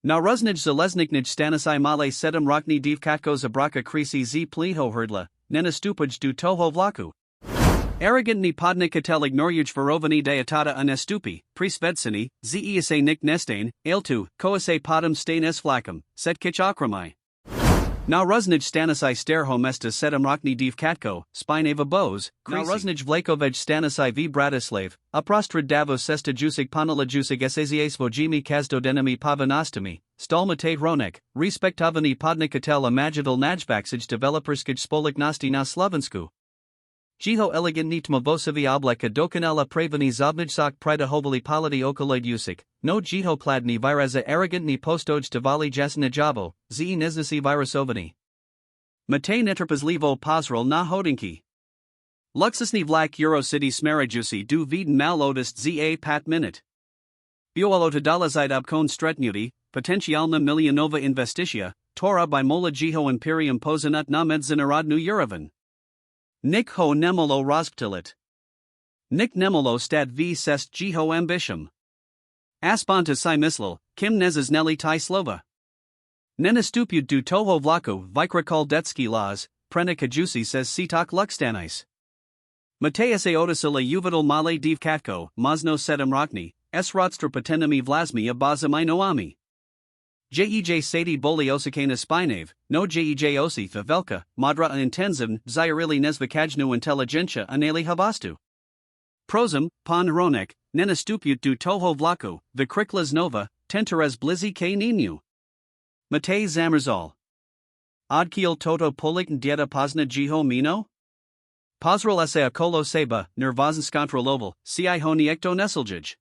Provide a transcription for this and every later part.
Na ruznij zelezniknij Stanici male sedem rokni divkatko zabraka Kričí z pliho hrdla, Nevstupuj do Toho Vlaku. Arrogantni podnikatel ignoruj verovani deatada Nevstupuj, prisvedsani, zeese nik nestain, ailtu, koase podem stain s flacum, set kich okramai. Na ruznij Stanici sterho mesta sedem rokni divkatko, spineva bos, na ruznij vlakovej Stanici v Bratislav, uprostred davo sesta jusig panela jusig sazs vojimi kazdodenami pavanostami, stalmate ronek, respektovani podnikatel imagital najvaxij developerskij spoliknosti na Slovensku. Jeho elegantni tmavosovi obleka dokonala pravani zobnij pridahovali palati okoloid usik, no jeho kladni viraza arrogantni postoj tavali jasna javo, ze neznasi virusovani. Mate netrpezlivo pozrel na hodinki. Luxusni vlak Eurocity smarajusi du viden malodist za pat minute. Bioalo dalazid obkon stretnuti, potentialna milionova investitia, tora by mola jeho imperium pozanut na medznarodnu Eurovan. Nik ho nemolo rozptilit. Nik nemolo stad v sest jeho ambitium. Asponta si mislil, kim nezazneli ti slova. Nenastupud do Toho Vlaku vikrakal detski laws, prenikajusi says sitak luxtanis. Matease otisila uvidal male divkatko, mazno sedem rokni, esrotstra potenami vlasmi abazamai noami. Jej sadi boli osikana spinave, no jej osi velka, madra intenzivn, zyrili nezvikajnu inteligentia anali havastu. Prozum, pan ronek, nenastuput do Toho Vlaku, vikriklas nova, tenteres blizi k ninu. Mate zamrzal. Odkiel toto polik dieta pozna jeho mino? Pozrel se akolo seba, nervozn skontroloval, ci honiekto neseljij.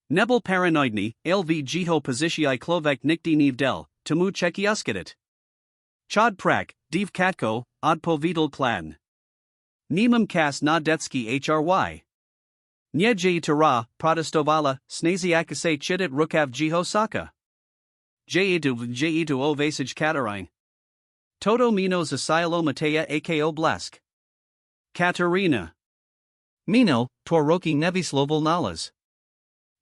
Nebel paranoidni, lv jeho positiai klovek nikdi nivdel, tomu chekiuskidit. Chod prak, div katko, odpovidal klan. Nemam kas na detski hry. Nye tara, protestovala, snaziakase chidit rukav jeho saka. Jetu o vasij katarine. Toto minos asilo matea ako blesk. Katarina. Mino, tworoki nevisloval nalas.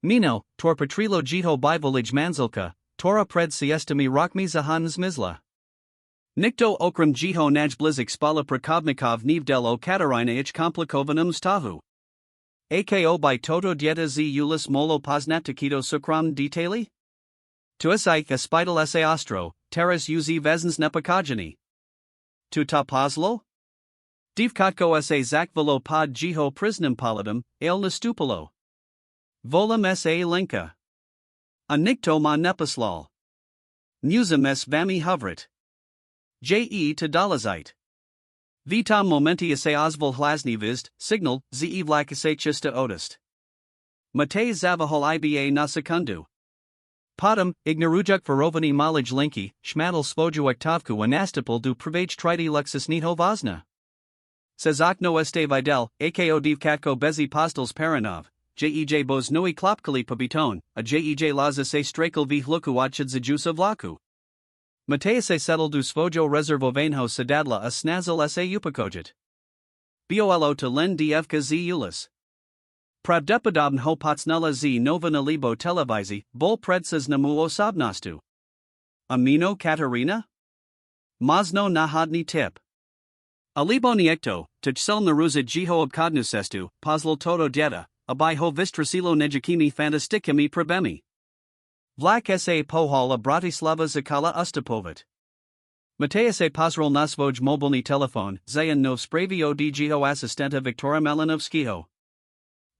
Mino, tor patrilo jeho bivolij manzilka, tora pred siestami rokmi zahan zmizla. Nikto okram jeho najblizik spala prakovnikov nivdel o Katarina ich komplikovanum stahu. Ako by toto dieta z ulis molo poznatakido sukram detali? Tuisik aspital se ostro, teras uz vezens nepakajani. Tu ta pozlo? Divkatko se zakvalo pod jeho prisnim palidum, el nastupalo. Volam sa linka. A nikto ma nepaslal. Newsam s vami hovrit. Je to dolazite. Vitam momenti se ozval hlasni vist, signal, ze vlak se chista odist. Mate zavahol iba na sekundu. Potom, ignorujuk verovani malij linki, shmatal svoju aktovku anastapal du privage triti luxus nito vazna. Sezak no este videl, ako divkatko bezi postals paranov. Jej bos noi klopkali pabiton, a jej laza se strakal v hluku odchid zajusa vlaku. Matease settle du svojo rezervovanho sedadla a snazal sa upakojit. Bolo to len dfka z ulis. Pravdepodobn ho potsnula z novina libo televizi, bol predsas namu osobnostu. Amino Katarina? Mazno nahodni tip. Alibo niekto, tchsel naruza jeho obkodnusestu, pozl toto dieta. Abai ho vistrasilo nejakimi fantastikami probemi. Vlak sa pohal a Bratislava zakala ustapovit. Matease pozrel nasvoj mobilni telefon, zayan no spravio dgo asistenta Viktora Malinovskiho.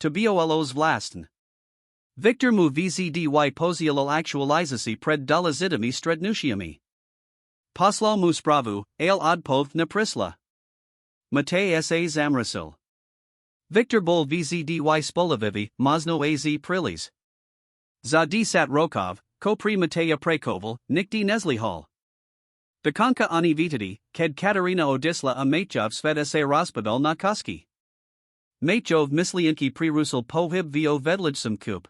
Tobio elos vlasten. Victor mu vzdy pozielal actualizasi pred dolazitami strednusiami. Poslal mu spravu, ale odpov na prisla. Mate sa zamrasil. Victor bol vzdy spolavivi, mazno az prilis. Za sat rokov, kopri Mateja prekoval, nikdi nezlihal. Bekonka ani vitadi, ked Katarina odisla a Matjov sved sa rospodal na koski. Matjov mislienki prerusal pohib vo vedlijsum kup.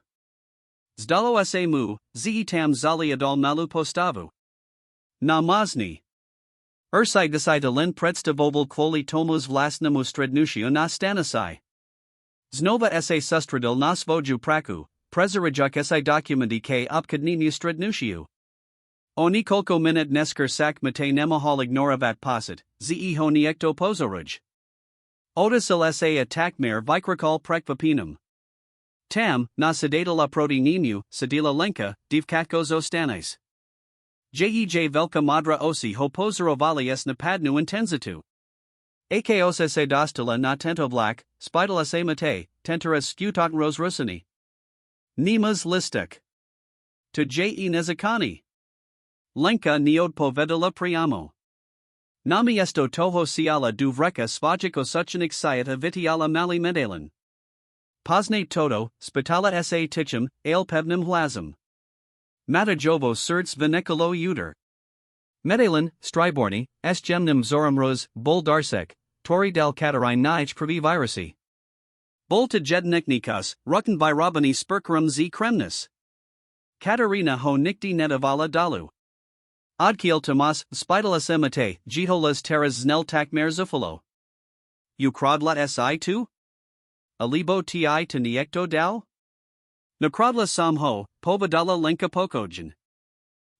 Zdalo sa mu, tam zali adal nalu postavu. Na mazni. Ursai decida len predstavoval kvoli tomus vlastnemu strednusiu na Stanici. Znova sa sustradil na svoju praku, prezirajuk sa dokumenti k obkodninu strednusiu. O nikolko minut nesker sak mate nemohol ignoravat posit, ze ho niekto pozoruj. Otis lsa atakmer vikrakal prekvapinum. Tam, na sedatala proti nimu, sedila lenka, divkatko zostanis. Jej velka madra osi ho pozorovali s napadnu intenzitu. Akos se dostala na tento vlak, spidala se mate, tenteras sputok ros rusini. Nemas listuk. To nezakani. Lenka neod povedala priamo. Nami esto toho siala duvreka svajiko suchanik sayata vitiala mali medalan. Pozne toto, spitala sa tichum, ale pevnim hlazum. Mata jovo serts venekalo uter. Medalan, striborni, s gemnim zoramros, bol darsek, tori del katarine nich pravi virusi. Bolta jedniknikas, rucken by robani spurkarum z kremnis. Katarina ho nikti netavala dalu. Odkiel Tomas, spitalas emate, jiholas terras znel takmer zufalo. Ukrodlat si tu? Alibo ti to niekto dal? Nakrodla sam ho, povadala lenka pokojan.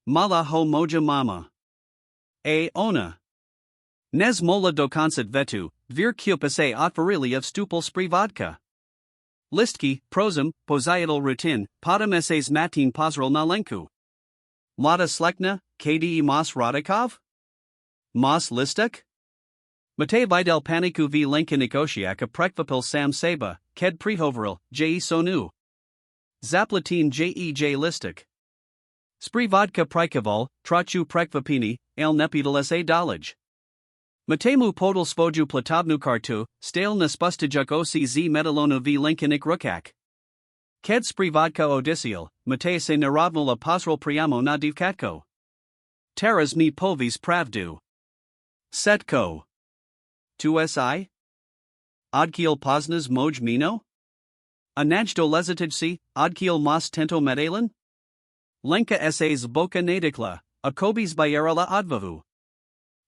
Malá ho moja mama. Ona. Nez mola dokonsit vetu, vir kupase otvarili of stupal sprivodka. Listki, prosum, pozaital rutin, podam essays matin pozral na lenku. Lada slekna, kde mas radikov? Mas listuk? Mate videl paniku v lenkinikošiaka prekvapil sam seba, ked prihoveril, sonu. Zaplatin listuk. Sprivodka prekaval, trachu prekvapini, el nepidal sa dalaj. Matemu podal svoju platabnu kartu, stale naspustijuk osi z medalonu v lenkinik rukak. Ked sprivodka odisiel, mate se naravnula posral priamo na divkatko. Terras mi povis pravdu. Setko. Tu si? Odkiel poznas moj mino? Anajdo lezatijsi, odkiel mas tento medalan? Lenka essays boka nadikla, akobis bayerala odvavu.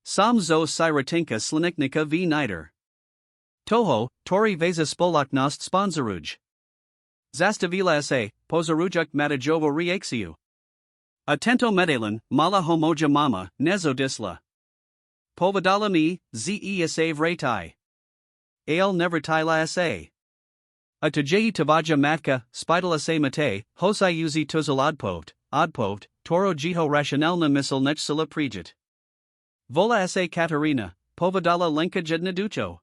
Sam zo siratinka sliniknika v niter. Toho, tori veza spolaknost sponsoruj. Zastavila sa, pozarujuk matajovo reaxiu. Atento medalan, mala homoja mama, nezo disla. Povadala mi, zesa vretai. Ale nevertila sa. Atajei tavaja matka, spidala se mate, hosai uzi tuzal odpovt, toro jiho rationalna misl nechsila prijit. Vola sa Katarina, povadala lenka jednaducho.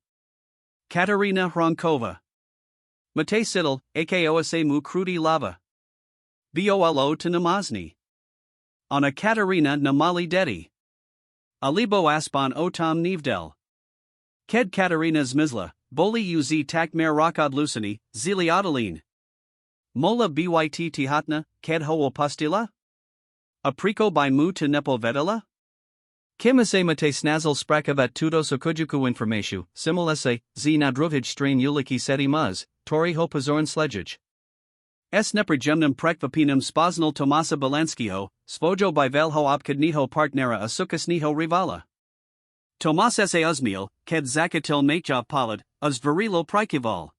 Katarina Hronkova. Mate sidel, ako sa mu krudi lava. Bolo to namazni. Ona Katarina namali dedi. Alibo aspan otam nivdel. Ked Katarina zmizla, boli uz takmer rakad lusini, zili odaline. Mola byt tihatna, ked ho opustila? Apriko by mu to nepovedela? Kimase mate snazel sprakavat tudos okujuku information, simulese, z nadrovij strain uliki seti muz, tori ho pozorn sledjij. S neprojemnum prekvapinum spoznal Tomasa Balanskiho, svojo by velho obkadniho partnera asukasniho rivala. Tomas sa uzmiel, ked zakatil machov palad, uz virilo prikival.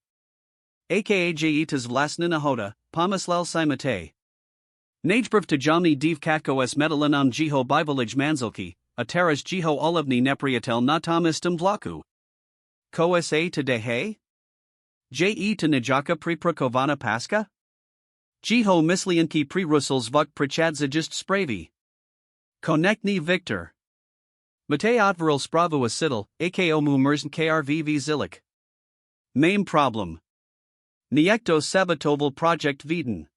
Aka jitas vlasna nahoda, pomislel simate. Najbrv tajamni divkatko s medalanam jiho bivolij manzilki, ateras jiho olivni nepriatel natamistum Vlaku. Ko sa to dehe? To najaka priprakovana paska? Jiho mislianki prerusels vuk prichadzajist spravi. Konekni Victor. Mate otvaril spravo asidal, ako mu merzen krvv zilik. Main problem. Niekto sabatoval project viden.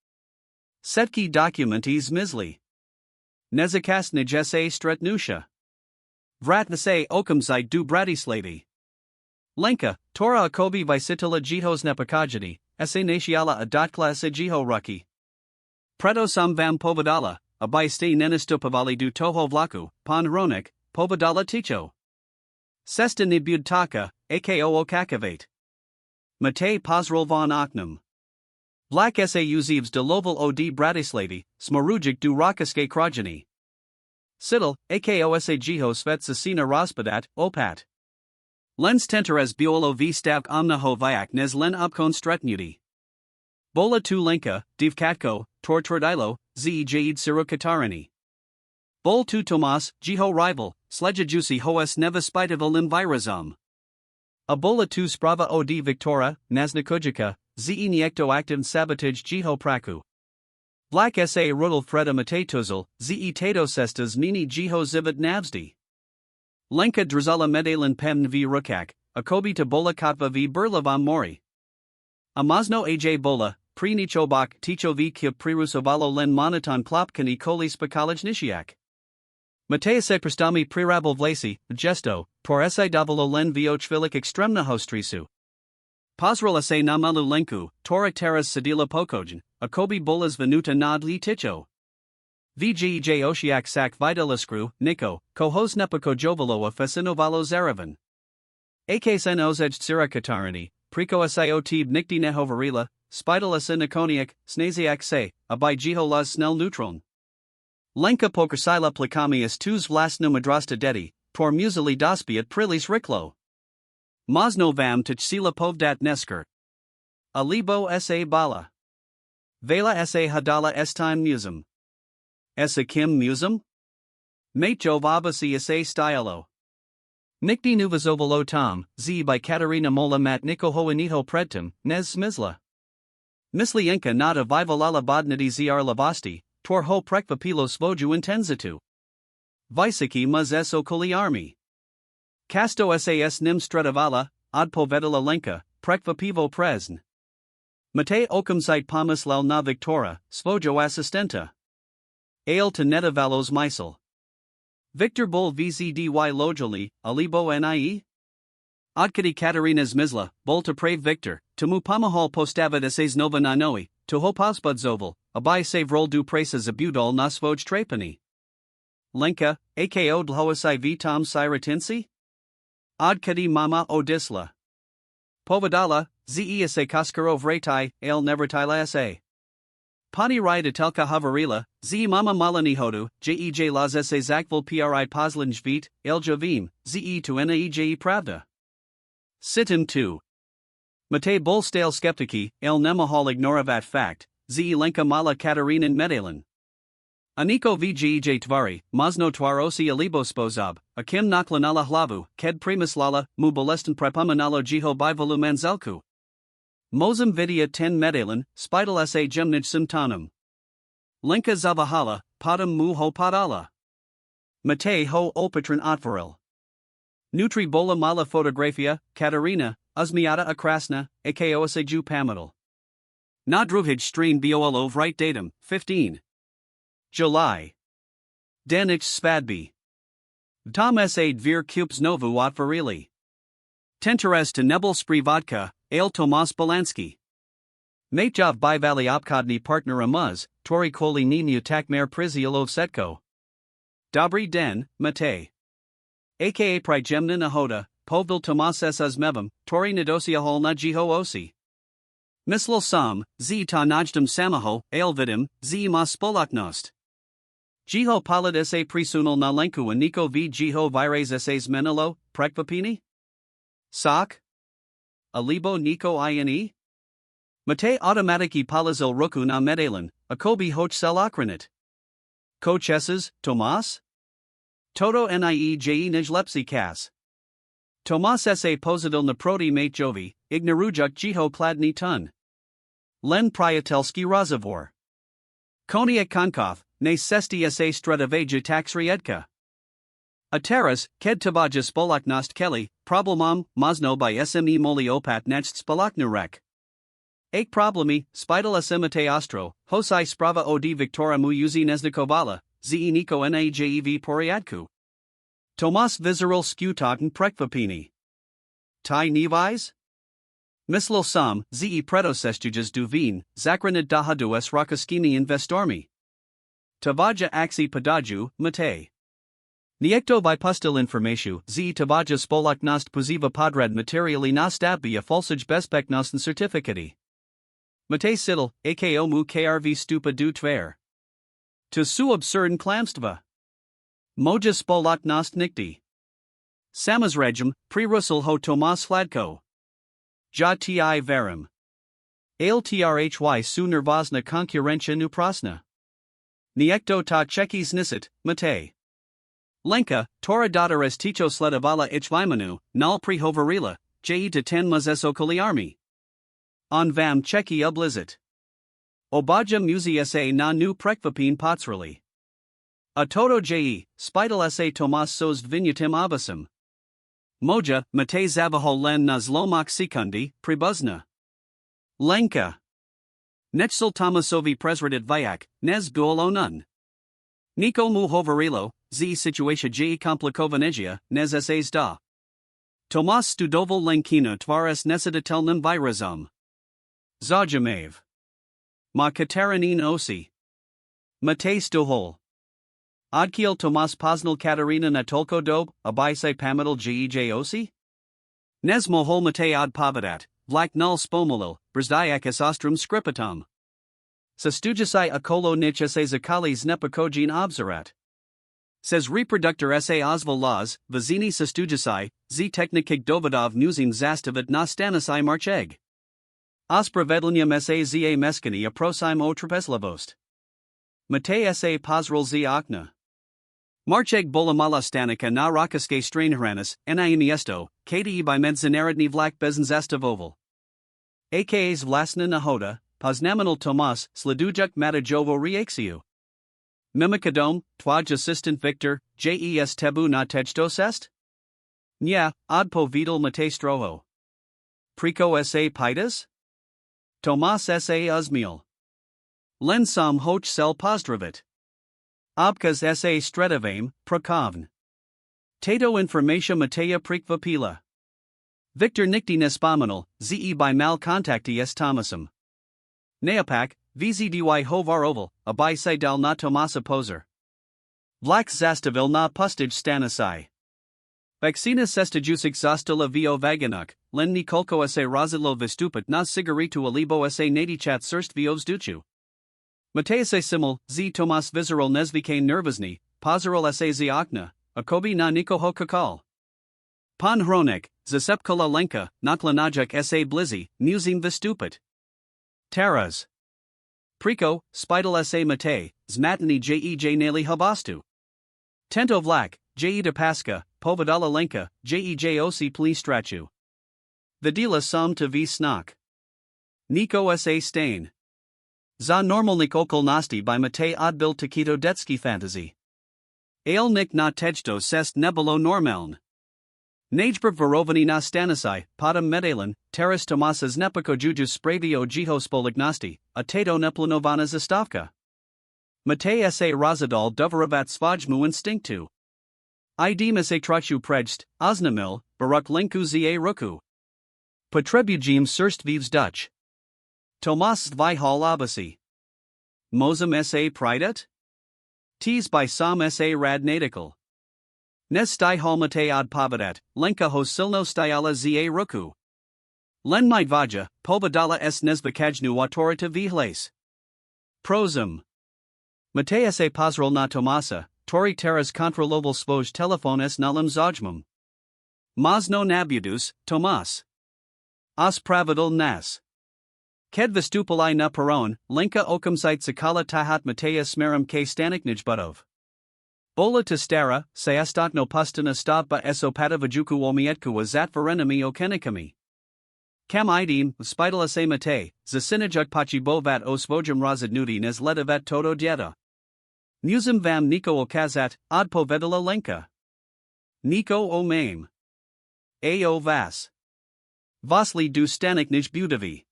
Setki documentis misli. Nezakas nijese stretnusha. Vratnase okamzai du bratislavi. Lenka, Tora akobi visitala jihos nepakajadi, sa natiala adatkla sa jiho ruki. Preto sam vam povadala, abai ste nenistupavali du toho Vlaku, pan ronik, povadala ticho. Sesta nibudtaka, ako okakavate. Mate pozrol von oknum. Vlak sa uzivs deloval od bratislavi, smorujik du rakaske krajani. Sidel, ako sa jiho svet sasina raspadat, opat. Lens tenteres biolo v stavk omnaho vyak nes len upkon stretnuti. Bola tu lenka, divkatko, tortrodilo, zejd siru katarini. Bol tu Tomas, Jeho rival, sledja juicy hoes neva spitavel imvirazum. Abola tu sprava od Victora, Naznakojika, ze niekto active sabotage Jeho praku. Vlak sa rudal freda matatuzel, ze tato cestas nini Jeho zivat navsdi. Lenka drzala medalin pemn v rukak, akobi to bola katva v burlavam mori. Amazno aj bola, pri nichobak ticho v kip prirusovalo len monoton plopkani koli spakalaj nishiak. Matease prestami prirabal vlasi, gesto, por esai davalo len viochvilik extremna hostrisu. Pozrala se namalu lenku, torak teras sedila pokojan, akobi bolas venuta nad li ticho. Vgej oshiak sak vidalaskru, niko, kohos nepako jovalo a fesinovalo zaravan. Aksen ozej tsira katarani, priko siotib nikti nehovarila, spidala sinikoniak, snaziak se, abai Jeho las snel neutron. Lenka pokersila plakamius tus vlastno madrasta dedi, por musili dospiat prilis riklo. Mosno vam tchsila povdat nesker. Alibo sa bala. Vela sa hadala estime musum. Esa kim musum? Matejov abasi sa stylo. Nikti nuvazovalo tom, z by Katarina mola mat nikohoanito predtum, nez smizla. Mislienka nada vivalala bodnadi zr lavasti, tor ho prekvapilo svoju intenzitu. Visaki muz eso koliarmi. Casto sas nim stradavala, od povedala lenka, prekvapivo presn. Mate okumsite pomislal na victora, svojo assistenta. Ale to netavalos misel. Victor Bull vzdy lojali, alibo nie? Odkadi Katarina's mizla, bol to prave Victor, to mu pamahal postavid ses nova nanoi, to ho posbudzoval, abai save rol du presas abudol na svoj trapani. Lenka, ako dlhoasai v tom siratinsi? Odkadi mama odisla. Povedala, ze se kaskaro vretai, ale nevertila sa. Pani rida telka havarila, ze mama malanihodu, jej las se zakval pri poslinjvit, eljavim, ze to naej pravda. Sitim 2. Mate bol stale skeptiki, el nemahal ignoravat fact, ze lenka mala Katarinan medalin. Aniko vgej tvari, mozno twarosi alibo spozab, akim naklanala hlavu, ked primislala, mu bolestan prepamanalo Jeho by volumanzelku. Mozum vidia 10 medalin, spidal sa gemnij simtanum. Lenka zavahala, padam mu ho padala. Mate ho opatron otvaril. Nutri bola mala fotografia, Katarina, uzmiata akrasna, ako ju pamadal. Nadruhij stream bolo right datum, 15. July. Denich spadbi. Tom sa dvir kups novu otvarili. Tenteres to nebel sprivodka, ale Tomas Balansky. Matejov by valley opkodny partner amuz, tori koli ninu takmer priziolov setko. Dobry den, Mate. Aka prijemna nahoda, povil Tomas esas mevam, tori nadosia hol na Jeho osi. Mislil sam, z ta najdum samaho, ailvidim, z mas spolaknost. Jeho palad sa prisunal na lenku a niko v Jeho vires sas menalo, prekvapini? Sok? Alibo niko ine? Mate automatiki palazil roku na medalin, akobi hoch selakranit. Kochesses, Tomas? Toto nie nijlepsi kas. Tomas sa pozadil naproti mate jovi, ignarujuk Jeho kladni tun. Len priatelski razavor. Koniak konkov, ne sesti sa stradaveja taxriedka. Ateras, ked tabaja spolaknost kelly, problemam, mozno by sme moli opat necht spolaknurek. Ake problemi, spidal asimate ostro, hosai sprava od victora mu uzi neznikovala, ze niko najev poriadku. Tomas vizeral skutaten prekvapini. Tai nevais? Mislil sam, ze predosestujas duvin, zakranid dahadues rakaskini investormi. Tavaja axi padaju, Mate. Niekto vypustil informatiu, z tavaja spolaknost poziva podred materiali nastavbi a falsaj bezpeknosten certificati. Mate sidel, ako mu krv stupa du tver. To su absurdn klamstva. Moja spolaknost nikti. Samazregum, pri Russell ho Tomas Hladko. Ja ti verim. Ale trhy su nervozna konkurentia nuprasna. Niekto ta chekis nisit, Mate. Lenka, Tora datares ticho sledavala ich vimanu, nal prihovarila, je to ten mazes okoli army. On vam cheki ublizit. Obaja muzi sa na nu prekvapin potsrali. A toto je, spital sa Tomas sos vignatim abasum. Moja, mate zavaho len na zlomak sekundi, pribuzna. Lenka. Nechsul Tomasovi presredet vyak, nez guolo nun. Niko mu hovarilo, z situatia je komplikovanegia, nez sas da. Tomas studoval lenkina tvares nesidatelnum virazum. Zajamev. Ma Katerinine osi. Mate stohol. Odkiel Tomas Poznal Katerina Natolko dob, abaise pamadal jej osi? Nes mohol mate od pavadat, vlak null spomolil, brzdiakis ostrum scriptum. Sastujasai akolo nich sa zakalis nepakojin obzerat. Says reproductor sa ozval laws, vazini sastujasai, z technikig dovidov nuzin zastavit na stanisai marcheg. Ospravedlnium sa za meskani a prosime o trapeslavost. Mate sa pozral z okna. Marcheg bolamala stanica na rakaske strainharanis, naimiesto, kde by medzenaradni vlak bezn zastavoval. Akas vlasna nahoda, poznaminal Tomas, sledujuk matajovo reaxiu. Mimikadom, twaj assistant Victor, jes tebu na tejtos est? Nya, odpo vidal mate stroho. Prico sa pitas? Tomas sa uzmiel. Len sam hoch sel pozdravit. Obkas sa stredavame, prokovn. Tato informatia Matea prikvapila. Victor nikti nespominal, ze by mal contacti s Thomasum. Neopak, vzdy hovar oval, abai dal na Tomasa poser. Vlak zastavil na pustage stanisai. Vaccina sestajusik zastala vo vaganuk, len nikolko sa razilo vistupit na sigaritu alibo sa nadichat surst vios duchu. Matease simul, z Tomas visceral nezvike nervozni, pozerol sa z okna, akobi na nikoho kakal. Pan hronek, zasepkola lenka, naklanajak sa blizzy, musing vistupit. Taras. Prico, spital sa mate, zmatni jej nali habastu. Tento vlak, je de paska, povedala lenka, jej osi pli strachu. Vidila sam to v snak. Niko sa stain. Za normalnik okolnosti by mate odbil takito detski fantasy. Aelnik na tejto sest nebolo normaln. Najbrv verovani na stanisai, podam medalin, teras Tomasas nepako jujus spravio jihospolignosti, a tato neplanovana zastavka. Mate sa razadal doveravat svajmu instinctu. Idem sa trachu prejst, osnamil, baruk linku za ruku. Potrebujim surst vivs Dutch. Tomas Zvihal abasi. Mozum sa pridet? Tees by sam sa rad nadikal. Nes stai halmate od pavadat, lenka ho silno stiala za ruku. Len vaja, pobadala s nesvakajnu watorita vihles. Prosum. Mate sa pozral na Tomasa, tori teras kontroloval svoj telefon s nullum zajmum. Mazno nabudus, Tomas. Os pravidal nas. Ked vistupalai na peron, lenka okumsite sakala tahat Matea smerum k staniknij budov. Bola testara, sayastokno pustana stavba esopata vajuku omietku zat verenami okenikami. Kam idim, spidala se mate, zasinajuk pachi bovat osvojum razadnudi nes ledavat toto dieta. Musum vam Niko okazat, od povedala lenka. Niko o mame. Ao vas. Vasli du staniknij budavi.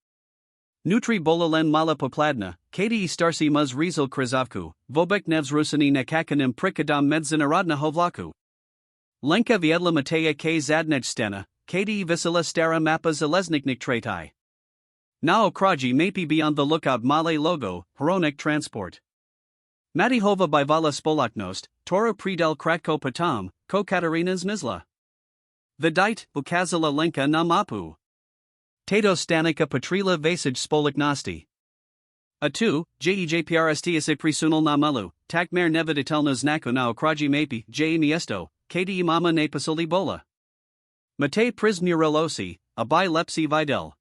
Nutri bolalen mala popladna, kdi starsi muz rizel krizovku, vobek nevzrusani nekakanim prikadam medzinarodna hovlaku. Lenka viedla Matea k zadnej stena, kdi visila stara mapa zelezniknik tratai. Na okraji mapi be on the lookout male logo, hronik transport. Matihova byvala spolaknost, Tora predel kratko patam, ko Katarinas mizla. Vidite, ukazala lenka na mapu. Tato stanika patrila vasage spoliknosti. A2, jejprst ise prisunal na malu, takmer neviditelno znaku na okraji mapi, miesto, kdi mama ne pasuli bola. Mate prismurelosi, abai lepsi videl.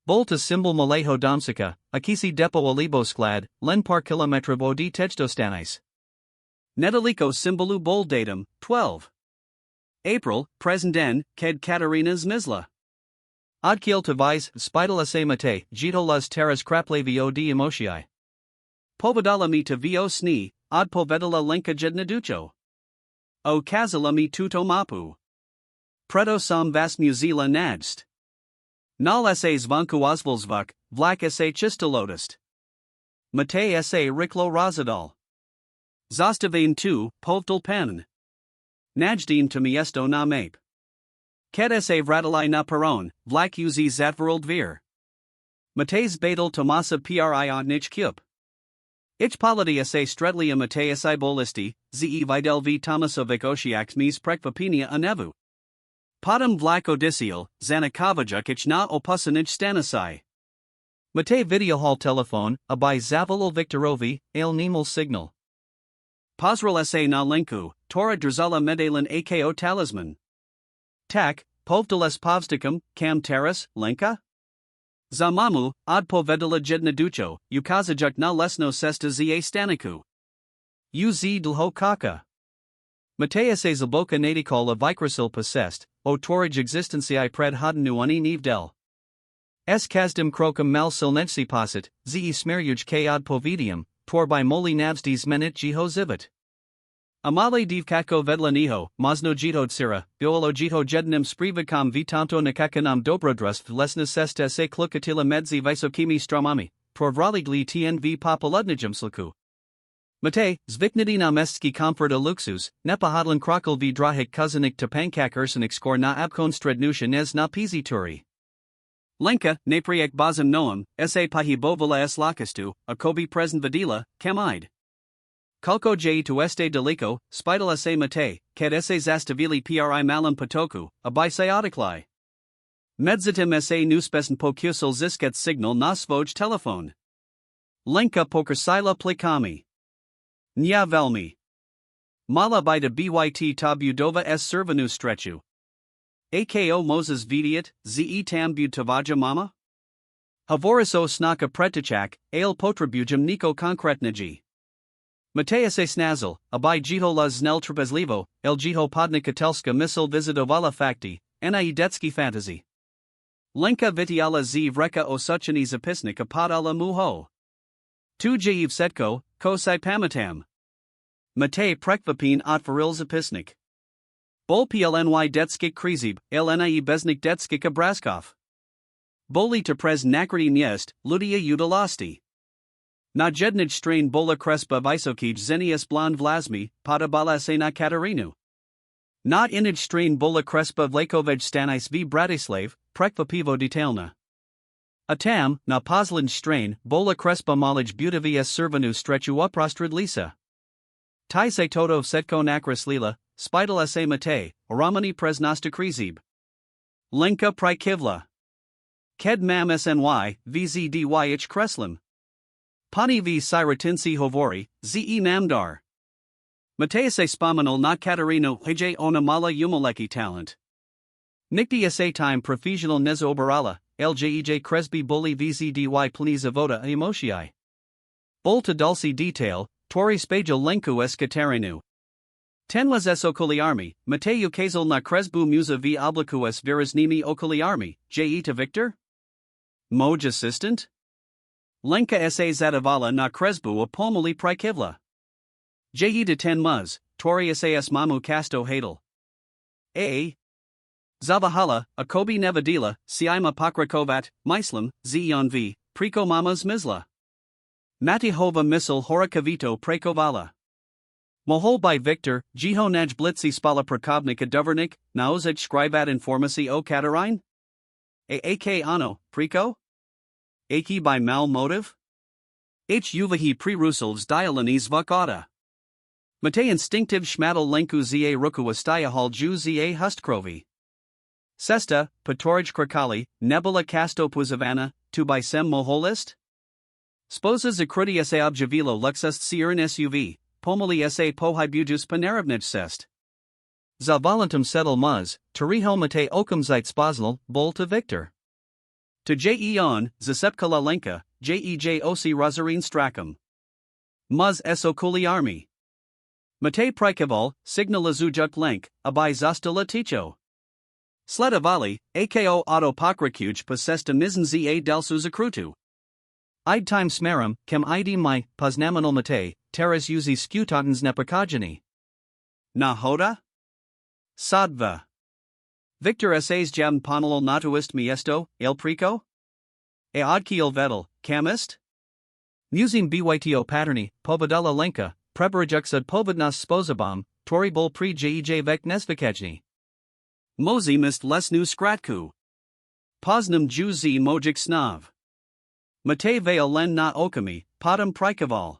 Bolta symbol maleho domsika, akisi depo olibo sklad, len par kilometrovo di tejdostanis. Nedaliko Simbolu bold datum, 12. April, presenden, ked Katarina Zmizla. Odkiel Tavais, Spidal Ase Mate, Jitolas Teras Kraplavio di Emotii. Povedala mi to vo sni, od povedala Lenka Jednaducho. O kazala mi tuto mapu. Preto sam vas muzila nadst. Nal ese zvanku ozvolzvuk, vlak ese chistolotist. Mate ese riklo razadal. Zostavane tu, povdal pan. Najdeen to miesto na mape. Ked ese vratalai na peron, vlak uzi zatverald vir. Mate's badal tomasa pri nich kup. Ich polity ese stredlia mate esi bolisti, ze videl v tomasovic otiax mis prekvapinia anevu. Potom vlak odisiel, zanakavajuk ich na opusanich stanisai. Mate video hall telephone, abai zavalal Viktorovi, el nemul signal. Pozrel ese na lenku, tora drzala medalin ako talisman. Tak, povdales povsticum, cam teras, lenka? Zamamu, od povedala jednaducho, ukazajuk na lesno sesta za staniku. Uz dlho kaka. Mateus a zaboka nadikol a vikrasil possessed, o torage existenciae pred hodenu ani nevdel. S kazdem krokam mal silnetsi posit, ze smerjuj k od povidium, tor by moli navstis menit jiho zivit. Amale divkako vedlaniho, mozno jito tsira, biolo jito jednem sprivikam vitanto nakakanam dobrodrust lesna sesta se klukatila medzi visokimi stromami, torvraligli tnv popoludnijum sluku. Mate, zviknadina mestski komfort luxus, nepahodlan krokal v drahik kuzanik tapankak ursanik skor na abkon strednusha nez na pizituri. Lenka, napriek bazam noam, sa pahibovala s lakastu, akobi present vadila, kamide. Kalko j to este deliko, spidal sa mate, ked sa zastavili pri malam patoku, abai sioticli. Medzatim sa nuspesen pokusal zisket signal na svoj telefon. Lenka pokersila plikami. Nya velmi. Mala by the byt tabudova s servanu strechu. Ako Moses vidiat, ze tam tavaja mama? Havoriso snaka pretichak, ale potribujum niko konkretniji. Mateus a snazel, abai jiho la znel trapezlivo, el jiho podnikatelska misl visidovala fakti, na detski fantasy. Lenka vitiala z vreka osuchani zapisnika podala muho. Tu jiv setko, ko si pamatam. Mate prekvapin otvaril zapisnik. Bol plny detskik krizib, lni beznik detskik abraskov. Boli to prez nakrati njest, ludia udalasti. Na jednij strain bola krespa visokij zenius blond vlasmi, pada bala se na Katarinu. Not inij strain bola krespa vlakovej stanis v Bratislav, prekvapivo detailna. Atam, na pozlin strain, bola krespa malij butavi s servanu strechu uprostrad lisa. Tai se toto setko nakras lila, spidal sa mate, oramani presnasta krizib. Lenka prikivla. Ked mam sny, vzdy ich kreslim. Pani v siratinsi hovori, ze namdar. Mateus a spamanal na Katarino hj ona mala umoleki talent. Nikti sa time profesional nezoberala, ljej kresby boli vzdy plnizavoda emotii. Bolta dulci detail, tori spajal lenku s Katarinu. Tenlas s okoliarmi, Mateu kazal na kresbu muza v obliku s viraznimi okoliarmi, je to Victor? Moj assistant? Lenka sa zadavala na kresbu a pomoli prikivla. Je de ten muz, tori sas mamu kasto hadal. A. Zavahala, akobi nevadila, siima pokrakovat, myslam, zion v, priko mamas mizla. Matihova misl horakavito prekovala. Mohol by Victor, jiho naj blitzi spala prakovnika duvernik, naozaj skrivat informasi o Katarine? Ak ano, priko? Aki by mal motive? H uvahi prerusals dialanis vukata. Mate instinctive schmadal lenku za rukuastaya hal ju za hustkrovi. Sesta, patorij krakali, nebula casto puzavana, tu by sem moholist? Sposa zakruti sa objavilo luxust sirin suv, pomoli sa pohibujus panerevnij cest. Za volentum settle muz, tariho mate okumzite spozlal, bol to Victor. To on, zasepkala lenka, jej osi rosarin stracum. Muz es okuli army. Matej Prikoval, signala zujuk lenk, abai zastala ticho. Sledovali, ako auto pokrakuj possessed a mizn za delsu zakrutu. Id time smerum, kem id my, poznaminal Matej, teres uzi skutotens nepokogeni. Nahoda? Sadva. Victor essays jam ponalol natuist miesto, el prico? E odkiel vedel, kamist? Musim byto paterni, povedala lenka, prebarajuksud povednas spozabam, tori bol pri jej vek nesvikechni. Mozi mist lesnu skratku. Poznam ju z mojik snav. Matej veil len na okami, podam prikoval.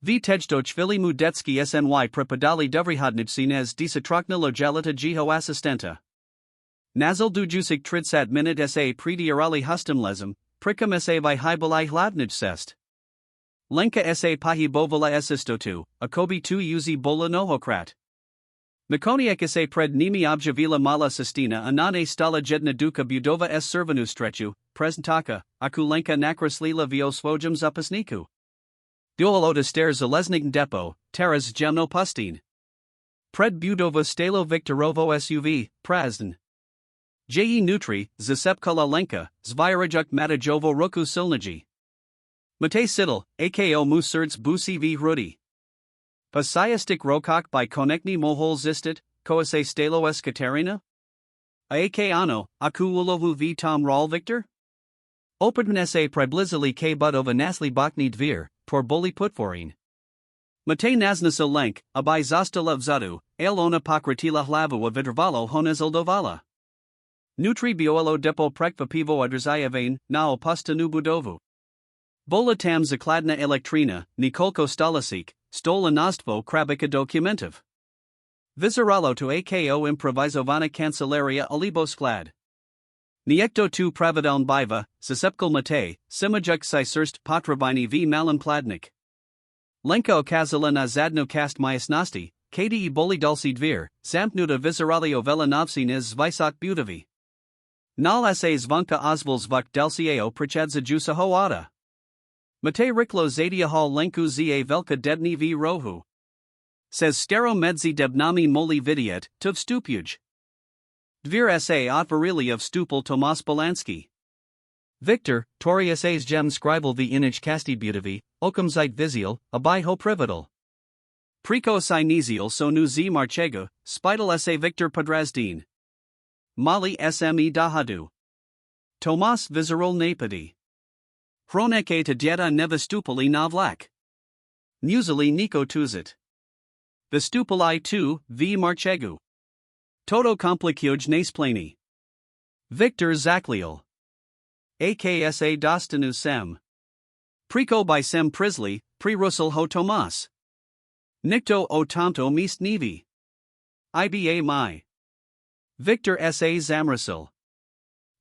V tejto chvili mudetsky sny prepadali dovrihodnipsinez disatrokna lojalita jiho assistenta. Nazal dujusik tridsat minute sa prediarali hustumlezum, prikam sa vi hibalai hladnij cest. Lenka sa pahibovala assistotu, akobi tu uzi bola nohokrat. Makoniek sa pred nimi objavila mala sistina anane stala jedna duka budova s servanu strechu, presentaka, aku lenka nakroslila vio svojum zapasniku. Duoloda stairs zaleznig depo, teras jemno pustin. Pred budova stalo Viktorovo SUV, prazn. Je nutri, zasepkala lenka, zvirajuk matajovo roku silniji. Matej sidel, ako musirds busi v hrudi. Pasayastik rokok by konekni mohol zistit, koase stalo s Katerina? Aake ano, aku ulovu v tom ral Victor? Opitman sa priblizali k budova nasli bokni dvir, tor boli putforin. Matej naznasa lenk, abai zastala vzadu, elona pokratila hlavu a vitrvalo honezaldovala. Nutri bioelo depo prekva pivo odrzayavain, na opustanu budovu. Bola tam zakladna elektrina, Nikolko Stalasik, stola nostvo krabika dokumentov. Vizeralo to ako improvizovana cancelaria alibo sklad. Niekto tu pravidaln biva, zasepkal Matej, simajuk si surst potravini v malan pladnik. Lenka okazala na zadno kast majasnosti, kdi boli dulci dvir, zampnuta vizeralio velanovsin iz zvisok budovi. Nal sa zvonka ozvals vuk delciao prichadza jusa hoada. Matej riklo zadia hal lenku za velka debni v rohu. Says staro medzi debnami moli vidiet, tuv stupuj. Dvir sa otvarili of stupel Tomas Polanski. Victor, tori sa's gem scribal v inich kasti budovi, okum zite viziel, abai ho prividal. Priko sinesial so nu z marchego, spidal sa Victor Podrazdin. Mali sme dahadu. Tomas vizerol napadi. Hroneke to dieta nevstupali na Vlak. Musili Niko tuzit. Vestupali tu, v marchegu. Todo komplikuj nasplani. Victor Zakliel. Aksa dostanu sem. Priko by sem prisli, pre-russel ho Tomas. Nikto o tamto mist nivi. Iba my. Victor sa zamrasil.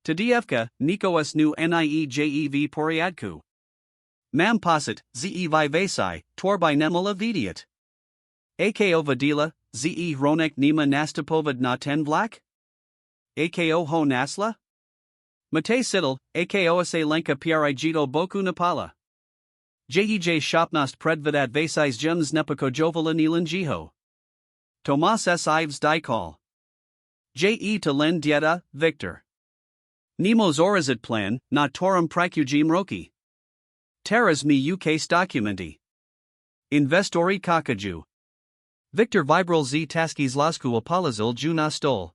Tadievka, Nikos nu niejev poriadku. Mam posit, ze vivasi, tor by nemala vidiet. Ako vadila, ze hronek nima nastapovad na ten Vlak? Ako ho nasla? Matej sidel, ako sa lenka prigito boku napala. Jej shopnost predvidat vasais gems nepakojovala nilan jiho. Tomas s ives dikal. Je to len dieta, Victor. Nemos orazit plan, na torum prikujim roki. Teras mi uk documenti. Investori kakaju. Victor vibral z taskis lasku apolazil ju na stol.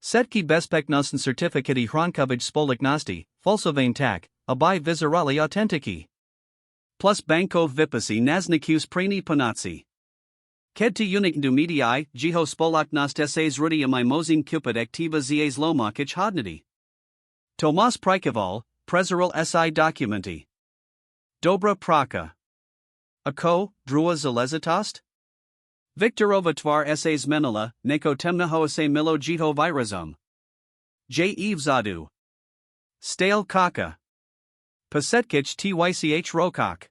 Setki bespeknosen certificati hronkovij spoliknosti, falsovain tak, abai vizerali autentiki. Plus bankov vipasi naznikus preni panatsi. Kedti unikndu medii, jiho spolaknost essays rudia mimozin cupid activa zas lomakich hodnity. Tomas Prikoval, Prezeral si documenti. Dobra praka. Ako, drua zalezitost? Viktorova tvar essays menala, neko temna hoase milo jito virazum. J. Evzadu. Stale kaka. Pasetkich tych rokok.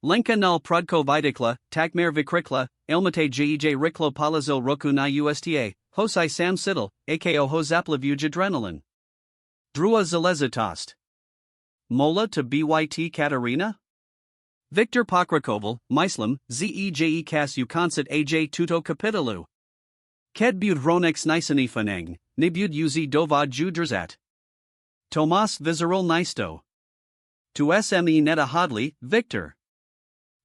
Lenka nul prudko vidikla, takmer vikrikla, elmate jej riklo palazil roku na usta, hosai sam sidel, ako hozaplavuj adrenaline. Drua zalezitost. Mola to byt Katerina? Victor Pokrakoval, Myslam, Zeje kas ukansat aj tuto kapitalu. Ked bud hronex nisani fanang, nibud uzi dovad judrzat. Tomas Vizeral Nisto. Tu sme neta hodli, Victor.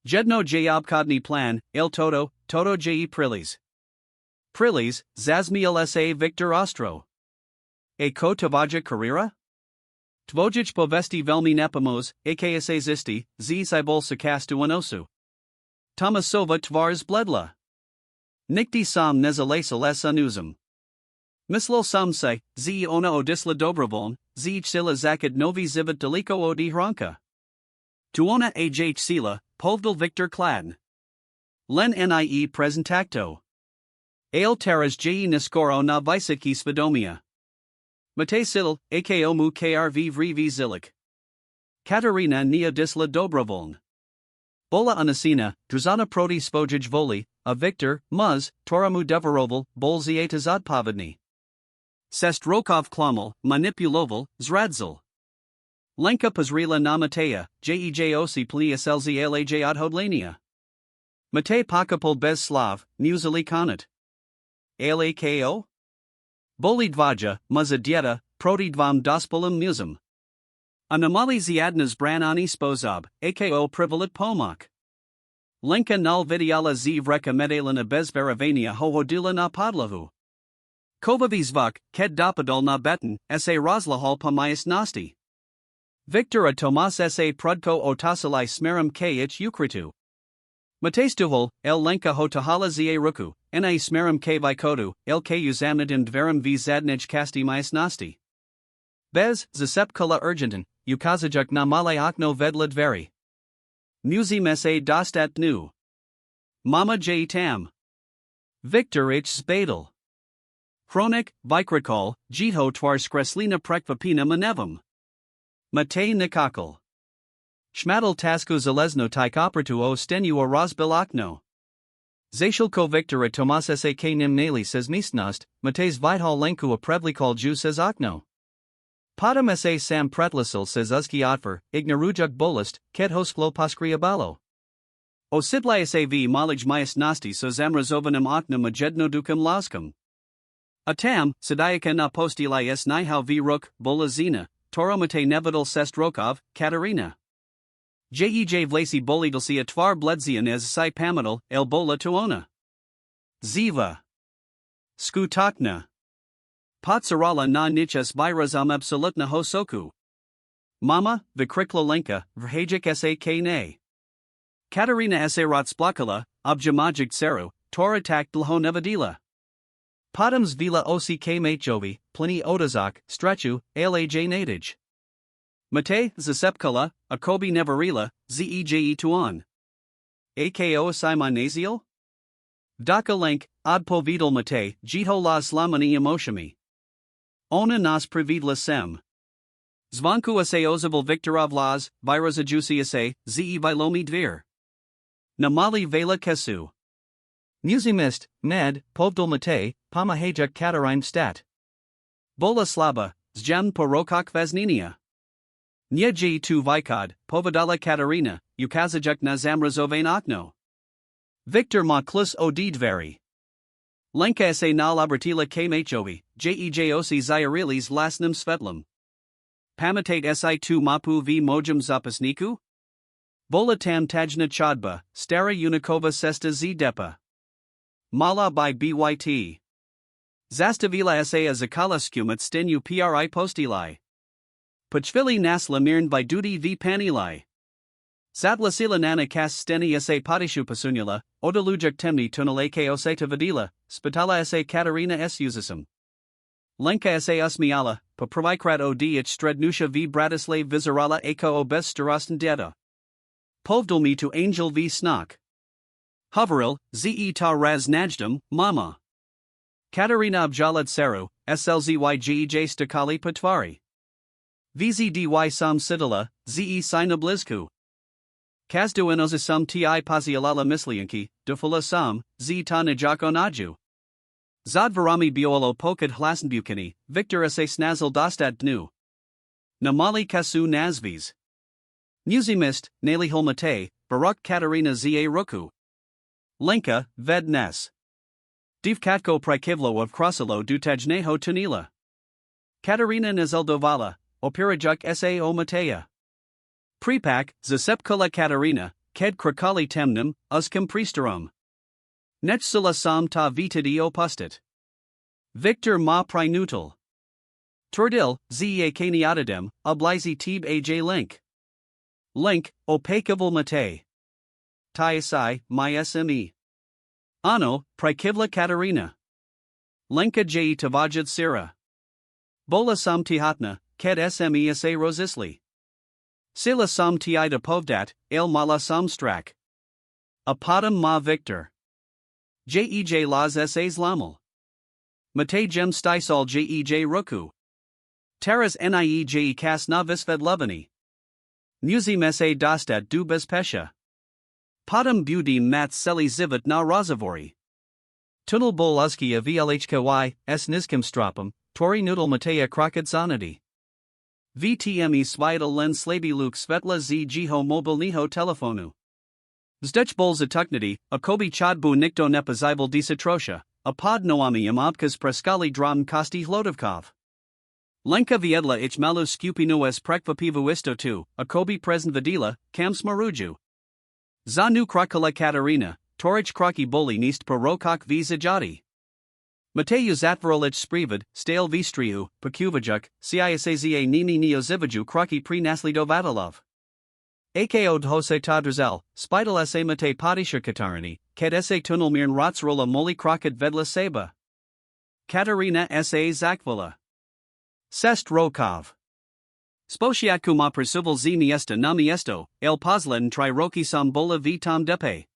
Jedno jabkodni plan, el Toto, Toto je Prilis. Prilis, zazmi lsa Victor Ostro. A ko tovaja karira? Tvojich povesti velmi nepamos, aksa zisti, z cibol sakastu anosu. Tomasova tvars bledla. Nikti sam nezalasal s anuzum. Mislil sam se, z ona odisla dobrovoln, z sila zakad novi zivit deliko odi hranka. Tuona aj sila, povdal Victor Kladn. Len nie presentacto. Ale teras je niskoro na visiki svedomia. Mate sil, ako mu krv vrivi zilik. Katarina nia disla dobrovoln. Bola anasina, drzana proti spojij voli, a Victor, muz, toramu devaroval, bolzieta zadpovedni. Sest rokov klamal, manipuloval, zradzil. Lenka pozrila na Mateja, jejosi pliaselzi laj odhodlania. Mate pakapol bez slav, nuzali konat. Lako? Boli dvaja, muza dieta, proti dvam dospolum musum. Anomali ziadnas branani spozob, ako privalit pomak. Lenka nul vidiala z vreka medalan bezveravania hohodila na podlahu. Kovavi zvuk, ked dopadol na beton, sa rozlahol pamayas nasti. Victor a Tomas sa prudko otasalai smerum kh ukritu. Matestuhol, el lenka hotahala za ruku, na smerum k vikodu, el k uzamnadim dverum v zadnej kasti mayas nasti. Bez, zasepkala urgentan, ukazajak na malay okno vedla dveri. Muzi mese dostat nu. Mama j tam. Victor h spadal. Chronik, Vikrakol, Jito twar skreslina prekvapina manevum. Mate nikakal. Schmadal tasku zalezno tikopertu o stenu o rozbilakno. Zashilko Victor a Tomas sak nim nali says misnost, Mate's vithal lenku a prevlikal ju says okno. Padam sa sam pretlasil says uzki otfer, ignarujuk bolist, ket hosklo paskriabalo. O sidlai sav malij mayas nasti so zamrazovanim oknum ajedno dukum laskum. Atam, Sidayaka na postili s nihau v ruk, bola zina, toromate nevidal sest rokov, Katarina. Jej vlasi bolidalsi atvar bledzian as si pamadal, el bola tuona. Ziva. Skutakna. Patsarala na nichas virazam absolutna hosoku. Mama, Vikriklolenka, Vrhajik sak ne. Katarina sa rotsplakala, objamajig seru, toratak dlho nevadila. Padams vila ock machovi, plini odazak, strechu, alaj nadij. Mate, zasepkala, akobi nevarila, zeje tuan. Ako simonasial? Daka lenk, adpo vidal mate, jito la slamani emoshami. Ona nas prividla sem. Zvanku ase ozaval Viktorov las, virozajusi ase, ze vilomi dvir. Namali vela kesu. Musimist, Ned, Povdal Mate, Pamahajuk Katarine Stat. Bola Slaba, Zjan Porokok Vazninia. Nyeji tu Vikod, Povadala Katarina, Ukazajuk na Zamrazovain Okno. Victor Maklus Odidveri. Lenka sa na Labertila Kmhovi, Jejosi Zyarilis Lasnum Svetlam. Pamatate si2 Mapu v Mojum Zapasniku? Bola Tam Tajna Chodba, Stara Unikova Sesta Zdepa. Malá by byt. Zastavila sa a zakala skumat stenu pri postili. Pachvili nasla mirn by duty v panili. Zadla sila nana kas steni sa patishu pasunula, odalujak temni tunale ko sa vadila, spitala sa Katarina s usisum. Lenka sa usmiala, papravikrat od ich strednusha v Bratislav vizarala ako obes starosten deta. Povdal to angel v snak. Hoveril, ze ta raz najdum, mama. Katarina objalad seru, slzyj stakali patvari. Vzdy sam sidala, ze sinablizku. Kazduinoza sum ti pazialala mislianki, dufula sam, z ta najako naju. Zadvarami biolo pokad hlasnbukini, Victor sa snazel dostat dnu. Namali kasu nazvis. Musimist, nali holmate, Baruk Katarina za Ruku. Lenka, ved nes. Divkatko prikivlo of Krosilo dutajneho tunila. Katarina Nezeldovala, opirajuk sao Mateja. Pripak, zasepkula Katarina, ked krakali temnum, uskim priesterum. Nechsula sam ta vitidio pustit. Victor ma prinutal. Turdil, zea kaniatadem, oblizi tib aj link. Link, opakivul mate. Tiasai, my sme. Ano, prikivla Katarina. Lenka jai tavajad sira. Bola sam tihatna, ked sme sa rosisli. Sila sam tiida povdat, el mala sam strak. Apadam ma victor. Jej las sas lamal. Mate jem stisal jej ruku. Teras niej kas na visved lovani. Musi mese dostat du bezpesha. Padam budim mat seli zivit na razavori. Tunnel boluzki a vlhky, s niskim stropum, tori noodle matea krokid zanity. VTME svidal len slabi luk svetla z jiho mobilniho telefonu. Zdech bol zatuknity, a kobi chodbu nikto nepozibal disatrosha, a pod noami imabkas preskali dram kosti hlodovkov. Lenka viedla ich malu skupinues prekvapivu isto tu, a kobi present vidila, kam smaruju. Za nu krakala Katarina, torich kraki boli nist prorokok v zajati. Mateju zatvarolich sprivad, stale vistriu, pakuvajuk, cisaza nini neozivaju kraki pri naslido vadalov. Ako dhose tadrzel, spidal sa mate padishar Katarani, ked sa tunnel mirn rotsrola moli krokid vedla seba. Katarina sa zakvala. Sest rokov. Spošiatku ma prisuval z miesta na miesto, el pozlen tri roki sam bola v tom depe.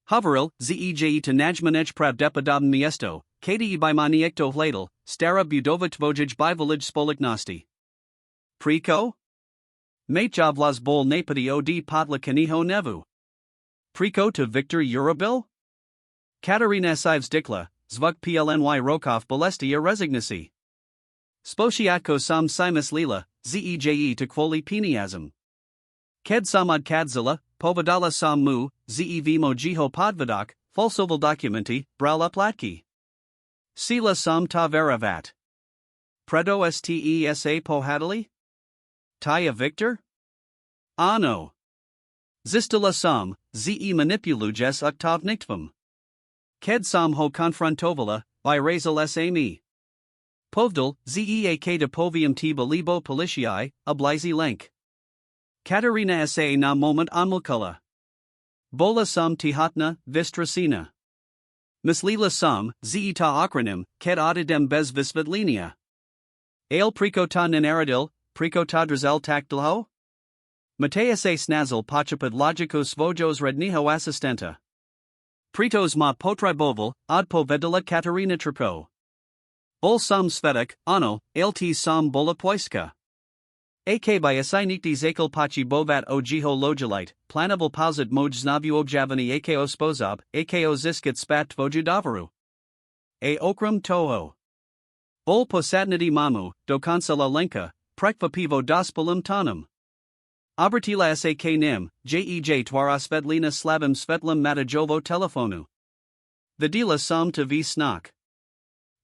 Hoveril, zej to najmanech pravdepodobn miesto, kdi by maniekto hladel, stara budova tvojij bivillage spoliknosti. Priko? Matejavlas bol napadi od podla kaniho nevu. Priko to Victor Urabil? Katarina Sives Dikla, zvuk plny rokov bolestia resignasi. Spošiatko sam simus lila, zeje to kvoli peniazm. Ked samad kadzilla, povedala sam mu, zevimo jiho podvadak, falsoval documenti, brala platki. Sila sam ta veravat. Predo stesa pohadali? Taya Victor? Ano. Zistila sam, ze manipulujes uktav niktvam. Ked sam ho konfrontovala, by razal sami. Povdal, zeak de povium tiba libo policiai, oblizi lenk. Katarina sa na moment anmulkula. Bola sam tihatna, vistrasina. Mislila sam, ta akronym, ked adidem bez visvidlinia. Ale prikota nenaradil, prikota drazel taktilho? Mateus sa snazel pachapad logicos svojos redniho assistenta. Pritos ma potriboval, ad povedala Katarina tripo. Bol sam svedak, ano, lt sam bola poiska. Ak by asainikti zakal pachi bovat ojiho lojalite, planable pauzat moj znavu objavani ako spozab, ako ziskat spat tvoju davaru. A okram toho. Bol posadnity mamu, do kansala lenka, prekva pivo dospolum tanum. Abertila sak nim, jej twara svedlina slavim svetlam matajovo telefonu. Vidila sam to v snak.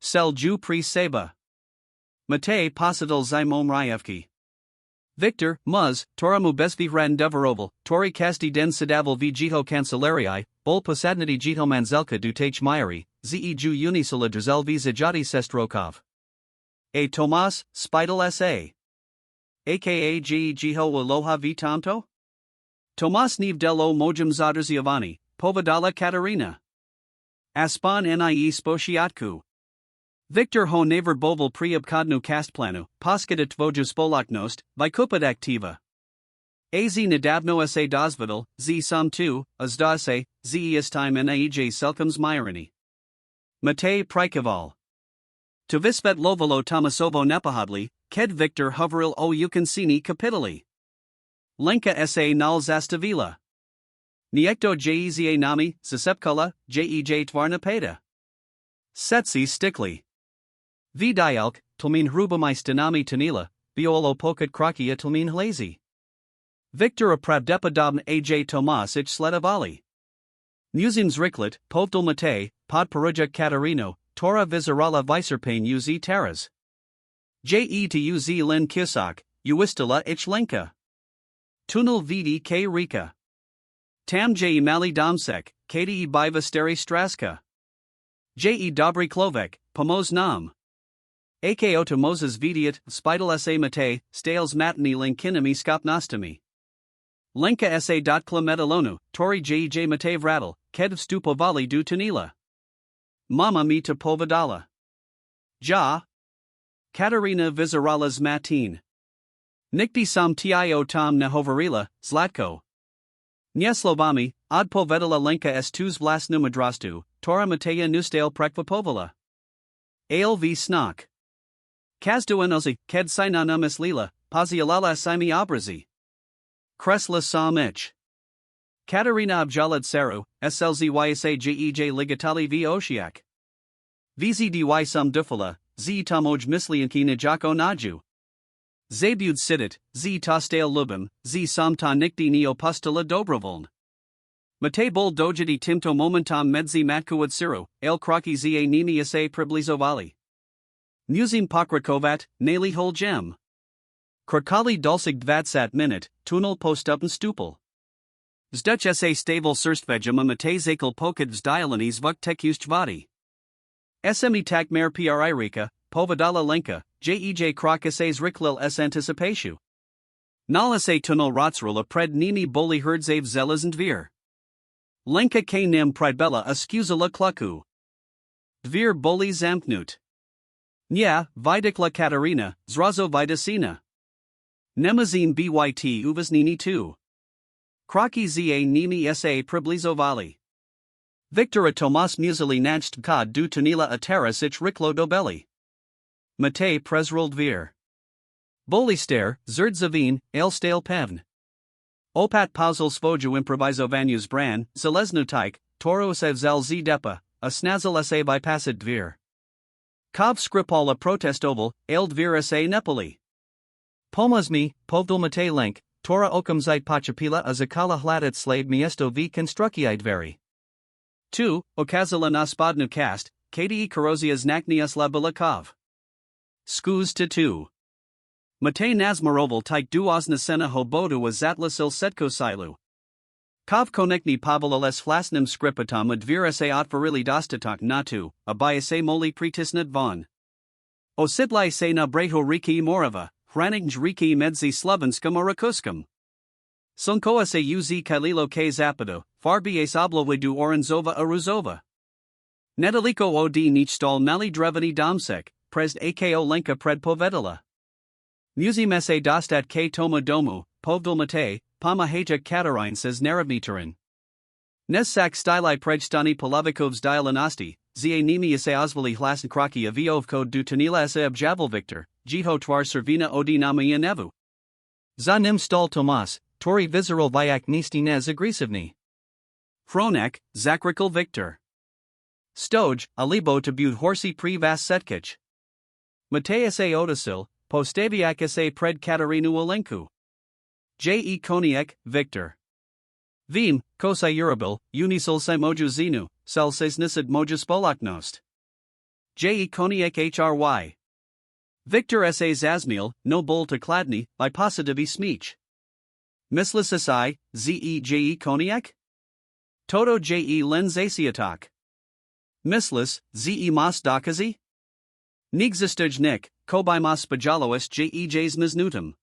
Sel ju pri seba. Mate pasadal zimom ryevki. Victor, Muz, Toramu besvihran devaroval, Tori kasti den sadaval v jiho cancelarii, bol posadnity jiho manzelka dutach myri, ze ju unisula drzel v zajati sestrokov. A Tomas, spidal sa. Aka jiho aloha v tamto? Tomas niv delo mojem zadrziavani, povadala Katarina. Aspan nie spošiatku. Victor ho naver boval priobkodnu kastplanu, poskida tvoju spolaknost, vykupad aktiva. Az nedavno sa dozvidal, z sam tu, azdase, z istime naej selkums myrani. Mate prikaval. To visvet lovalo tomasovo nepohodli, ked Victor hoveril o ukansini kapitali. Lenka sa nal zastavila. Niekto jeza nami, zasepkala, jej tvarna peda. Setsi stickly. V dialk, tlmin hrubamai stanami tanila, violo pokat krakia tlmin hlazi. Victor opravdepodobn aj Tomasic sledovali. Musím zriklet, povdal Matej, pod peruja Katarino, Tora vizerala viserpain uz teras. Je to uz len kisak, uistala ich lenka. Tunel vidi k rika. Tam je mali domsek, kdi biva steri straska. Je dobry klovek, pomoz nam. Ako to Moses vidiat, spidal sa Matej, stales matini linkinami skopnostomy. Lenka sa dotkla metalonu, tori j Matej vrattel, ked vstupovali du tunila. Mama mi to povedala. Ja. Katarina vizeralas matin. Nikti sam tio tam nehovarila, Zlatko. Nieslovami, od povedala Lenka s2 vlastnu madrastu, Tora Mateja nustale prekvapovala. Alv snak. Kazduanozi, ked sinanum lila, pozialala simi obrazi. Kresla sam ich. Katarina objalad seru, slzysa jej ligatali v oshiak. Vzdy sam dufala, z tamoj mislianki najako naju. Zabud sidit, z tostale lubim, z sam ta nikti neopustala dobrovoln. Matej bol dojiti timto momentom medzi matkuad siru, el kroki za nimi sa priblizovali. Musím pokrakovat, nali hol gem. Krakali dulcig dvadsat minut, tunel postupen stupel. Zduch sa stavel surstvedjum a Matej zakal pokad vzdialanis vuk tekustjvati. Smi tak mer prika, povedala Lenka, jej krokasas riklil s anticipatio. Nala sa tunel rotsrula pred nimi boli herdzav zelazand vir. Lenka k nim pridbella askuzala kluku. Dvir boli zamknut. Nya, vidikla Katarina, zrazo vidasina. Nemazin byt uvas nini tu. Kroki za nimi sa priblizovali. Victora Tomas musili nacht kod du tunila a terasic riklo dobeli. Matej prezrald vir. Bolister, zerdzavin, elstale pevn. Opat pauzal svoju improvizovanus bran, zeleznutik, toro sevzel z depa, a snazal sa bypassid dvir. Kov skripala protestoval, eld vir sa nepali. Pomazmi, povdal Matej lenk, tora okamzite pachapila a zakala hladat slave miesto v konstrukiite veri. 2. Okazala na spodnu kast, kde korozia znaknias labilakov. Skuz to 2. Matej nazmaroval tik duozna sena hobodu a zatlasil setko silu. Kov konekni pavalales flasnim skripatom advira se otvarili dostatok natu, abaya se moli pritisnat von. Osidlai se na breho riki morava, hraninj riki medzi slovenskam orakuskam. Sunkoa se uz kalilo k zapado, farbi es oblovidu oranzova aruzova. Nedaliko od nichstal mali drevani domsek, prez ako lenka pred povedala. Musím sa dostat k tomu domu, povdal Matej, pomahaja Katarine says naravnitarin. Nesak stylai predstani polovikov zdialanosti, za nimi se ozvali hlasn kroki a viovko du tunila sa objavel Victor, jiho tvar servina odi namia nevu. Za nim stal Tomas, tori vizeral vyak nisti nez agresivni. Fronek, zakrikal Victor. Stoj, alibo to bud horsi pri vas setkich. Matej sa odasil, postaviak sa pred Katarinu Olenku. Je koniek, Victor. Vim, kosa urabil, unisil se moju zinu, sel ses nisid moju spoloknost. Je koniek hry. Victor sa zazmil, no bol to kladni, by positivi smich. Mislis asai, je koniek? Toto je len zasiatok. Mislis, ze mas dokazi? Nigzistujnik, kobimas spajalois jejs misnutum.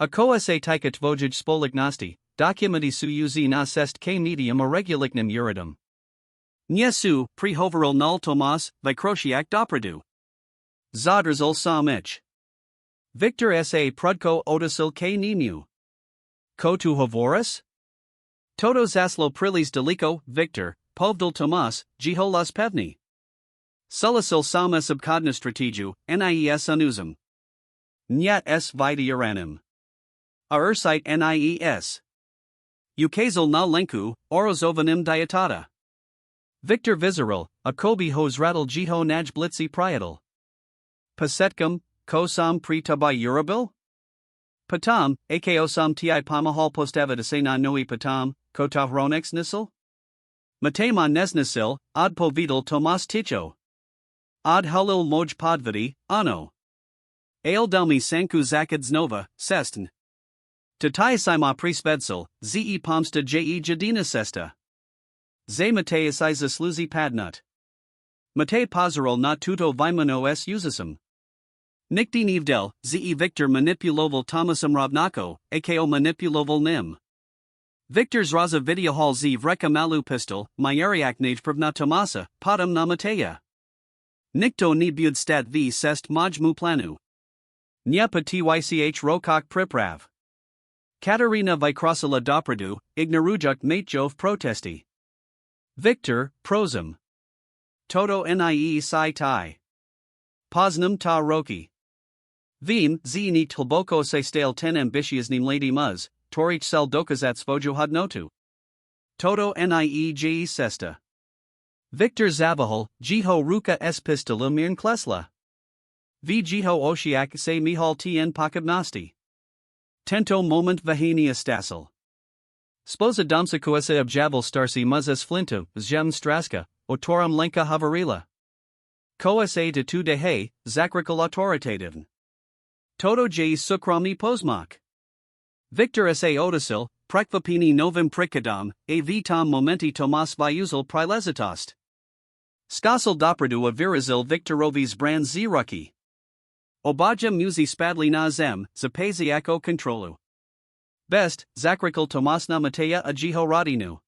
Ako sa tika tvojij spolignosti, documenti su uz nas est k medium irreguliknim uridum. Nyesu, prehoveral null Tomas, vikrotiak dopradu. Zadrazil samich. Victor sa prudko odasil k nimu. Ko tu hovoris? Toto zaslo prilis deliko, Victor, povdal Tomas, jiholas pevni. Sulasil sama subkodna strategu, nies unuzum. Nyat s vidiaranim. A ursite nies. Ukazal na lenku, orozovanim diatada. Victor vizeral, a kobi hos rattle jiho naj blitzi prietal. Pasetkum, ko sam pri tabai urabil? Patam, ako sam ti pomahal postava de se na noi patam, kotahronex nisel? Matema nesnisil, ad povidal Tomas Ticho. Ad halil moj podvidi, ano. Ale delmi sanku zakad znova, sestin. Tatai sima prisvedsel, ze pomsta je jadina sesta. Ze Mateus isa sluzi padnut. Mate pozerol na tuto vimano s usisum. Nikdi nivdel, ze Victor manipuloval Thomasum Ravnako, ako manipuloval nim. Victor's raza videohal z vreka malu pistol, myariak najpravna Tomasa, padam na Mateja. Nikto ni budstat v sest majmu planu. Nyepa tych rokok priprav. Katerina Vykrasila Dopradu, ignorujuk matejov protesti. Victor, prosum. Toto nie si tai. Poznam ta roki. Vim, ni tlboko se stale ten ambitiosnim lady muz, torich sel dokazat svojo hodnotu. Toto nie je sesta. Victor Zavahol, jiho ruka espistola mirn klesla. V jiho oshiak se mihal tien pakabnosti. Tento moment vahenia stasel. Spoza domsakuese objavel starsi muzes flintu, zjem straska, otorum lenka havarila. Koese de tu dehe, zakrikal autoritativn. Toto j sukramni posmak. Victor sa odasil, prekvapini novim prikadam, a vitam momenti Tomas vyuzel prilezitost. Skasel dopradu a virazil Victorovis brand ziruki. Obaja muzi spadli na zem, zapaziako kontrolu. Best, zakrikal Tomasna Mateja a jiho radinu.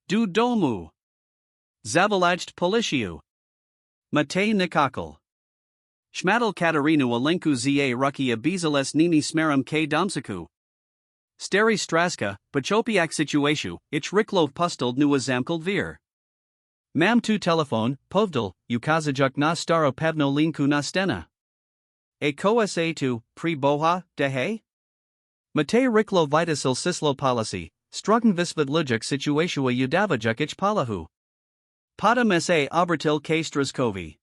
Du domu. Zavalajt polishiu. Matej nikakal. Shmadal Katarinu alenku za ruki a bizeles nini smerum k domsaku. Steri straska, pachopiak situatio, ich riklov pusteld nu zamkald vir. Mam tu telephone, povdal, ukazajuk na staro pevno linku na stena. A kosa tu, pri boha, dehe? Mate riklo vitasil sislo policy, strugen visvid lujuk situatua udavajuk ich palahu. Padam sa obratil k straskovi.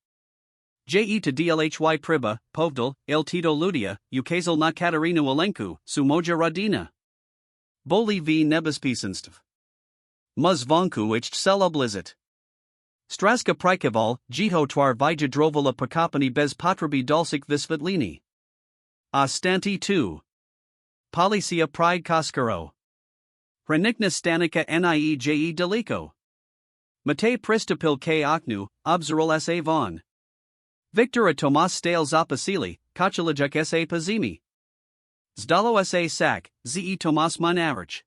Je to dlhy priba, povdal, el tito ludia, ukazal na Katarina alenku, sumoja radina. Boli v nebespisenstv. Muz vonku ich sel oblizit. Straska prikeval, jiho twar vija drovala pakopani bez potrabi dalsik visvitlini. Ostanti 2. Policia pride koskaro. Hrenikna stanika nieje deliko. Mate pristapil k oknu, obzerul sa von. Victor a Tomas stales opasili, kochalajuk sa pazimi. Zdalo sa sak, ze Tomas manavich.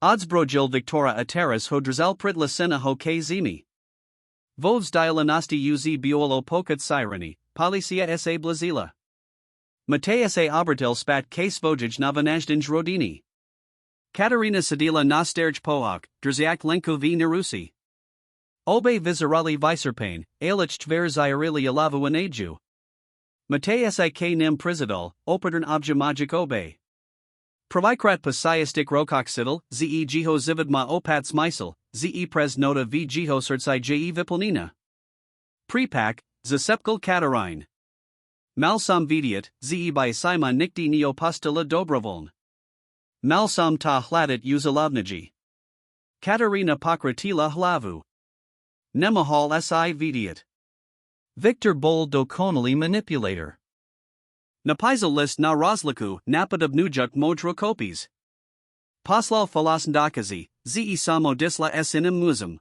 Odsbrojil Victora ateras hodrzel pritla sena ho k zimi. Vovs dialanosti uz biolo pokat sireni, policia sa blazila. Mate sa obratil spat k svojij navanajdinj rodini. Katarina sedila nasterj pohak, drziak lenko v nerusi. Obe vizirali viserpain, ailich tver zirili alavu anaju. Mate sik nim prizidal, operdern objamagic obe. Provikrat pasiastic rokoksidal, ze jiho zividma opats misel, ze pres nota v jiho sertsai je vipelnina. Prepak, zasepkal katarine. Malsam vidiat, ze by sima nikdi neopostila dobrovoln. Malsam ta hladat uzalovniji. Katarina pokratila hlavu. Nemahal si vidiat. Victor Bol dokonali manipulator. Napizel list na rozliku, napadab nujuk modrokopis. Poslal falasndakazi, ze samo disla sinim muzum.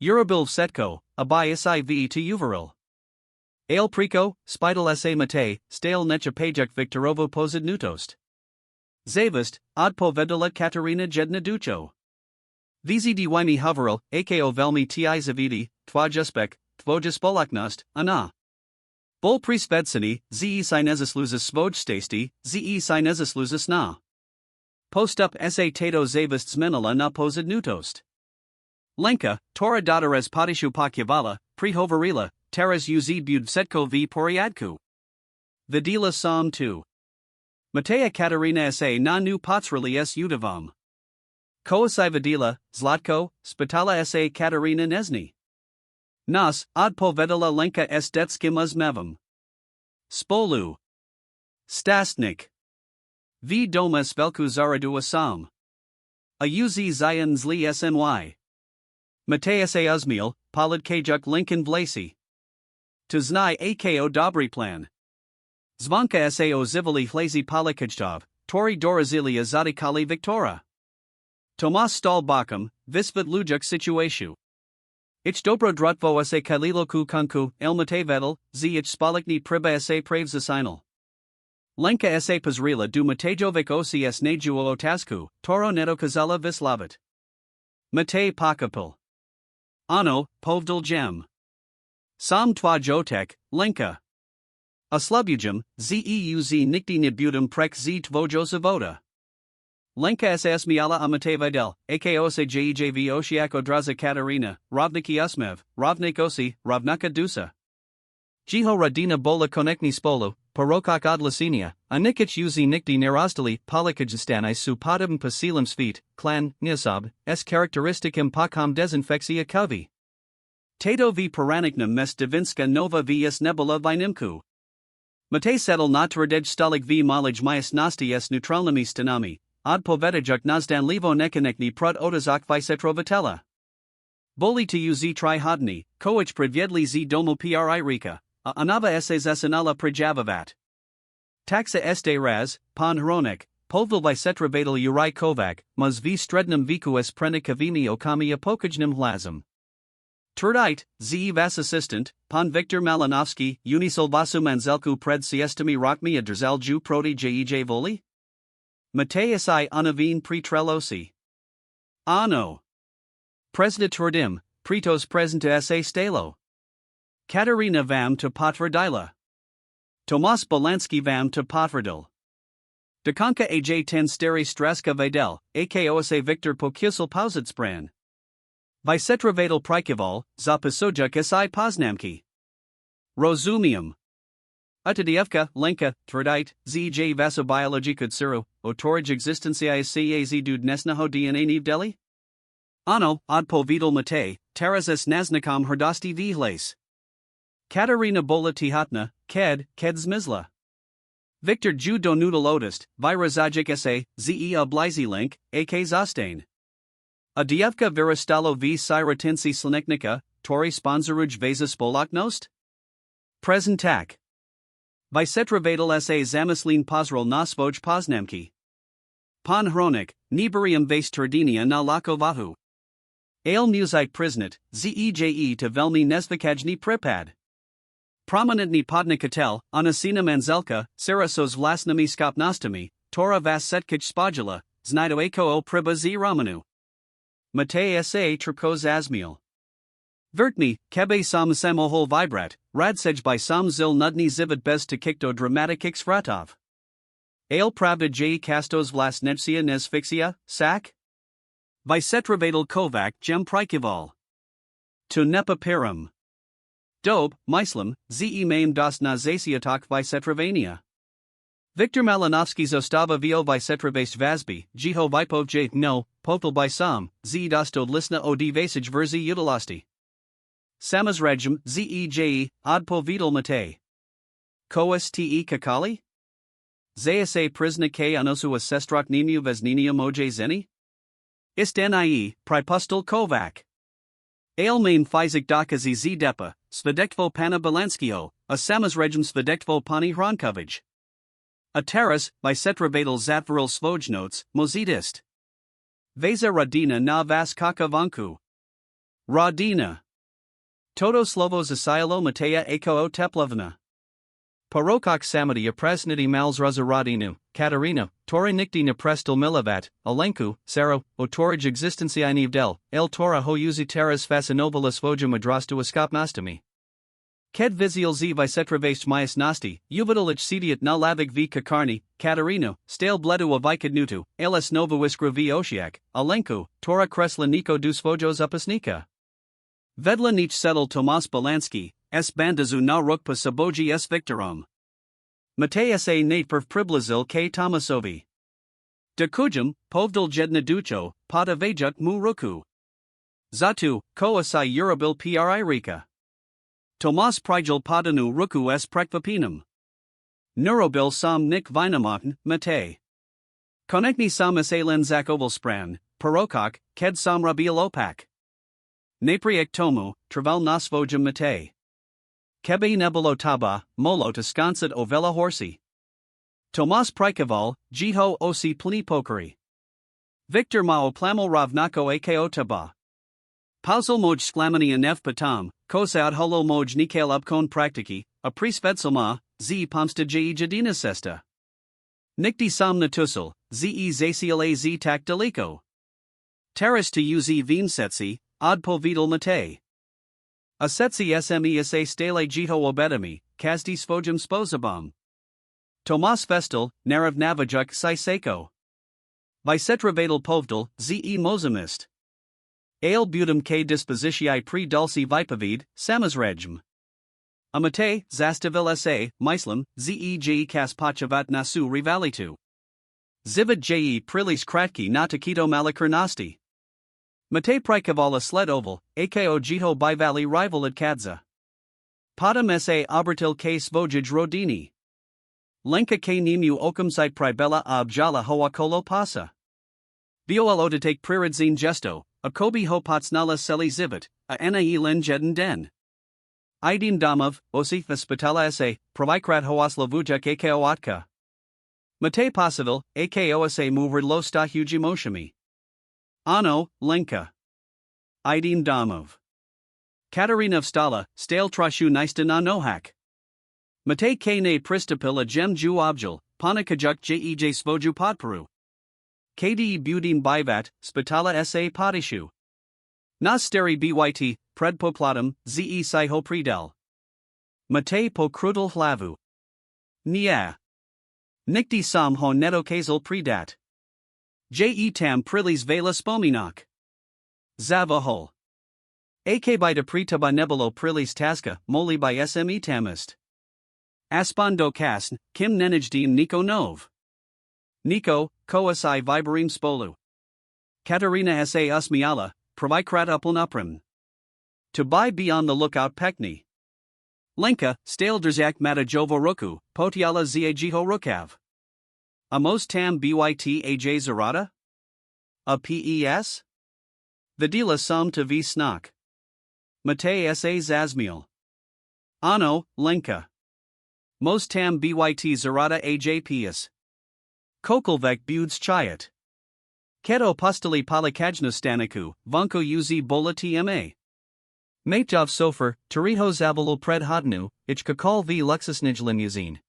Urabil setko, abai siv to uveril. Ale prico, spidal sa mate, stale nechapajuk Viktorovo pozid nutost. Zavist, od povedala Katarina jedna ducho. Vzdy mi hoveril, ako velmi ti zavidi, tvojaspek, tvojaspolaknost, ana. Bol prisvedsani, ze sinezasluzas svoj stasti, ze sinezasluzas na. Postup sa tato zavists menala na pozid nutost. Lenka, tora dotares potishu pakyavala, prihovarila, teras uz bud setko v poriadku. Vidila som 2. Matea Katarina sa na nu potsrali s udavam. Koasai vidila, zlatko, spitala sa Katarina nezni. Nas, od povedala lenka s detskim uzmevam. Spolu. Stasnik. V domas velku zaradu asam. A uz zion zli sny. Mateus a uzmil, polid kajuk lincoln vlasi. Tuznai ako dobry plan. Zvanka sao zivali hlazi palikajtov, tori dorazili azadi kali victora. Tomas stal bakum, visvat lujuk situasiu. Ich dobro drutvo se kaliloku kunku, elmate vedel, z ich spalikni priba se pravzasinal. Lenka se pazrila du matejovic ocs nejuo otasku, toro neto kazala vislavit. Mate pakapil. Ano, povdal gem. Sam twa jotek, Lenka. A slubujum, zeuz nikti nibutum prek z tvojo zavoda. Lenka ss miala amate videl, ako se jejv oshiak odraza Katarina, rovniki usmev, rovnik osi, rovnaka dusa. Jiho radina bola konekni spolo, porokak odlasinia, anikich uzi nikti nerostali, polikajistani su podum pasilim svit, clan, nisab, s characteristicum pakam desinfexia covi. Tato v paranignum mes divinska nova vs nebula vinimku. Mate settle natradej stolik v malaj myas nasti s neutralnami stanami, od povedajuk nazdan levo nekonekni prut otazak visetrovitella. Boli to uz tri hodni, koich predviedli z domo pri rika, a anava ss esanala prejavavat. Taxa este raz, pan hronik, povil visetrovatal uri kovac, mas v strednum vqs prenikavimi okami apokajnum hlazum. Turdite, z vas assistant, pan Victor Malinovsky, unisilvasu manzelku pred siestami rockmi a drzalju proti jej voli? Mateus I unavine pretrelosi. Ano. Presda turdim, pretos presenta sa stalo. Katarina vam to potvrdila. Tomas Balansky vam to potvrdil. Dekonka aj ten steri straska videl, akosa Victor pokusil pauzitspran. Visetrovatal prikival, zapisojuk si poznamki. Rozumium. Utadievka, Lenka, Turdite, zj vasobiology kutsuru, otorij existencias caz dudnesnaho dna nivdeli? Ano, odpovidal mate, tarazes naznakam herdasti vihles. Katarina bola tihatna, ked zmizla. Victor ju donudal otist, virazajik sa, ze oblizi link, ak zostane. A dievka virastalo v syratinsi sleneknika, tori sponsoruj vasa spoloknost? Prezentak. Visetrovatal sa zamislin pozrel nasvoj poznamki. Pan hronik, niburium vase turdinia na lakovahu. Ale musite priznat, zeje to velmi nesvikajni pripad. Prominentni podnikatel, anasina manzelka, sarasos vlasnami skopnostami, tora vas setkich spajula, znaido ako priba z romanu. Mate sa tripkos azmil. Vertmi, kebe sam samohol vibrat, radsej by sam zil nudni zivid bez to kikto dramatikix fratov. Ale pravda j kastos vlas nevsia nesfixia, sak? Visetrovatal kovac gem prikival. To nepa pirum. Dob, Myslam, ze maim das na zasiatok visetrovania. Victor Malinovsky zostava vo visetrovast vazbi, jiho vipov j no, potel by sam, z dostod lisna od vasage verzi utilasti. Samas regum, zej, odpo vidal mate. Koas te kakali? Zasa prisna k anosu asestrok nimu vesninia moje zeni? Ist nie, pripustal kovac. Ale main fizik dokazi z depa, svedektvo pana balanskio, a samas regum svedektvo pani hronkovij. A teras, visetrovatal zatviral svojnotes, mozidist. Veza radina na vas kakavanku. Radina. Todo slovo zasialo matea ako teplovna. Porokok samadi presniti malzraza radinu, Katarina, tori nikti prestel milavat, Alenku, Saro, otorij existencia nivdel, el tora hoyuzi teras fascinovalas voja madrastu skopnostami. Ked vizial z visetrovast myas nasti, uvidalich sediat na lavik v kakarni, Katarina, stale bledu a vikadnutu, ls nova wiskra v oshiak, Alenku, tora kresla niko dus vojos upasnika. Vedla nich settle Tomas Balansky, s bandazu na rukpa saboji s victorum. Mateus a nate perv priblazil k Tomasovi. De kujum, povdal jedna ducho, pada vajuk mu ruku. Zatu, ko asai urabil pri rika. Tomas prigel padanu ruku s prekvapinum. Neurobil sam nik vinamoten, mate. Konekni sam len zakoval spran, parokok, ked sam rabil opak. Napriek tomu, travel nasvojum mate. Kebe nebolo taba, molo to skanset ovela horsi. Tomas Prikaval, Jiho osi plenipokari. Victor mao plamo ravnako ako taba. Pausel moj sklamani anev patam, kosaud holo moj nikel upkon praktiki, a prisvedselma, z pomsta je jadina sesta. Nikti sam natusel, ze zaciala z tak deliko. Terrace to uz vinsetsi, ad povidal mate. A setsi sme sa stale jito obedami, kazdi svojum sposabam. Tomas Vestal, narav navajuk siseko. Vicetravatal povdal, ze mozamist. Ale budum k dispositiae pre dulci vipavid, samazregm. Amate, zastavil sa, mislam, zeg kaspachavat nasu rivalitu. Zivid je prilis kratki natakito malikernasti. Mate prikavala sled oval, ako jito bivali rival at kadza. Padam sa obertil k svojij rodini. Lenka k nimu okum site pribella abjala hoakolo pasa. Viol to take priridzin gesto, a kobi ho patsnala seli zivit, a nae len jeden den. Idin damov, osi hospitala sa, provikrat hoaslavuja ako atka. Mate pasavil, ako sa mover lo sta huji moshami. Ano, Lenka. Idin damov. Katerina Stalo, stale trashu nista na nohak. Mate k ne pristapil a gem ju objal, panakajuk jej svoju podperu. Kde budim bivat, spitala sa podishu. Nas steri byt, predpoplatum, ze si ho predel. Mate po krudel hlavu. Nia. Nikti sam ho neto kazel predat. Je tam prilis vela spominak. Zavahol. Ak by de pretaba nebolo prilis taska, moli by sme tamist. Aspando kasn, kim nenijdim Nico nov. Nico, koasai viberim spolu. Katerina sa usmiala, provikrat uplanuprim. To buy be on the lookout pekni. Lenka, stale drzak mata jovo roku, potiala zajiho rukav. Amos tam byt aj zarada? A pes? Vidila sum to v snak. Mate sa zazmiel. Ano, Lenka. Most tam byt zarada aj pius. Kokolvek buds chayat. Keto pustili palikajna staniku, vunko uz bola tma. Matejov sofer, Tariho zavalul pred hodnu, ich kakal v luxusnijlimuzine.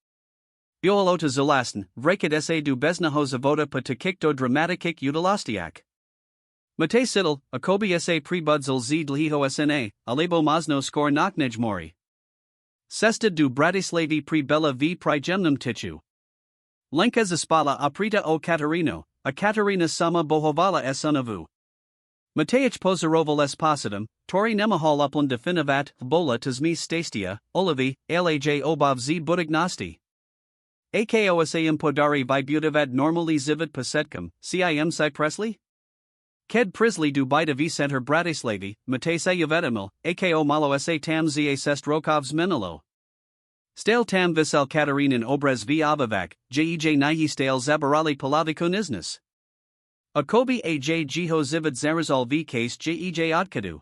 Biolota zalasn, vrekid sa du beznaho zavoda pa takikto dramatikik utilastiak. Mate sidel, akobi sa prebudzal z dliho sna, alebo mazno skor naknejmori. Sesta du Bratislavi pre bella v prigemnum tichu. Lenka zaspala aprita o Katerino, a Katerina sama bohovala esunavu. Matejich pozaroval es positum, tori nemahal upland definivat, bola tazmi stastia, olivi, laj obav z budignosti. Akosa podari vibutavad normally zivit pasetkum, cim si Presley? Ked Prisley du bita v center Bratislavi, Mate sa yuvetimil, ako malo sa tam za sest rokovs menilo. Stale tam visel Katerinin obraz v abavak, jej nahi stale zabarali palaviko niznis. Akobi aj jiho zivid zarazal v case jej otkadu.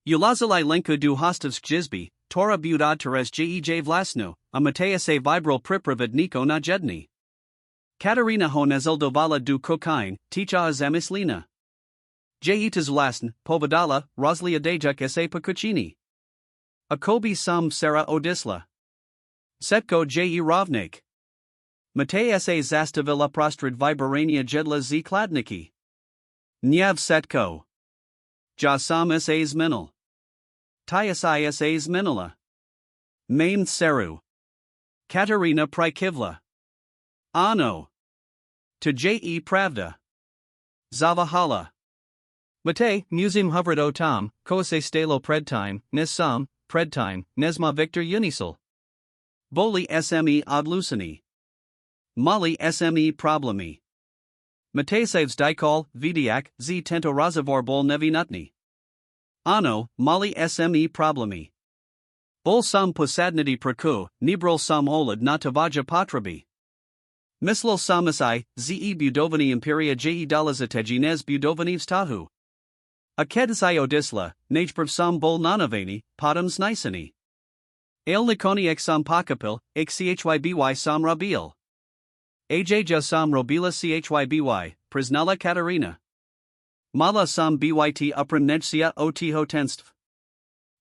Ulazalai lenku du hostovsk jizbi, tora budad teres jej vlasno, a Matea se vibral pripravid niko na jedni. Katerina ho nazildovala du kokain, ticha azamislina. Jejitas vlasn, povadala, Roslia dejuk sa pakuchini. Akobi sam Sara odisla. Setko je rovnik. Matea sa zastavila prostrid vibrania jedla z kladniki. Nyav setko. Ja sam sa minil. Tyasi sa minila. Maim seru. Katerina Prikivla. Ano. To je pravda. Zavahala. Mate, musim hovred o tam, kose stalo predtime, nes sam, predtime, nesma Victor Unisel. Boli sme odlusini. Mali sme problemi. Matesevs dikol, vidiak, z tento razavor bol nevinutni. Ano, mali sme problemi. Bol sam posadniti praku, nibrol sam olad natavaja potrabi. Myslel samasai, ze budovani imperia je dolazatejines budovanivs tahu. Akedisai odisla, najprv sam bol nanavani, potom snisani. Ale nikoni ek sam pakapil, ek chyby sam rabil. Ajja sam robila chyby, priznala Katarina. Mala sam byt uprimnejsia o tihotenstv.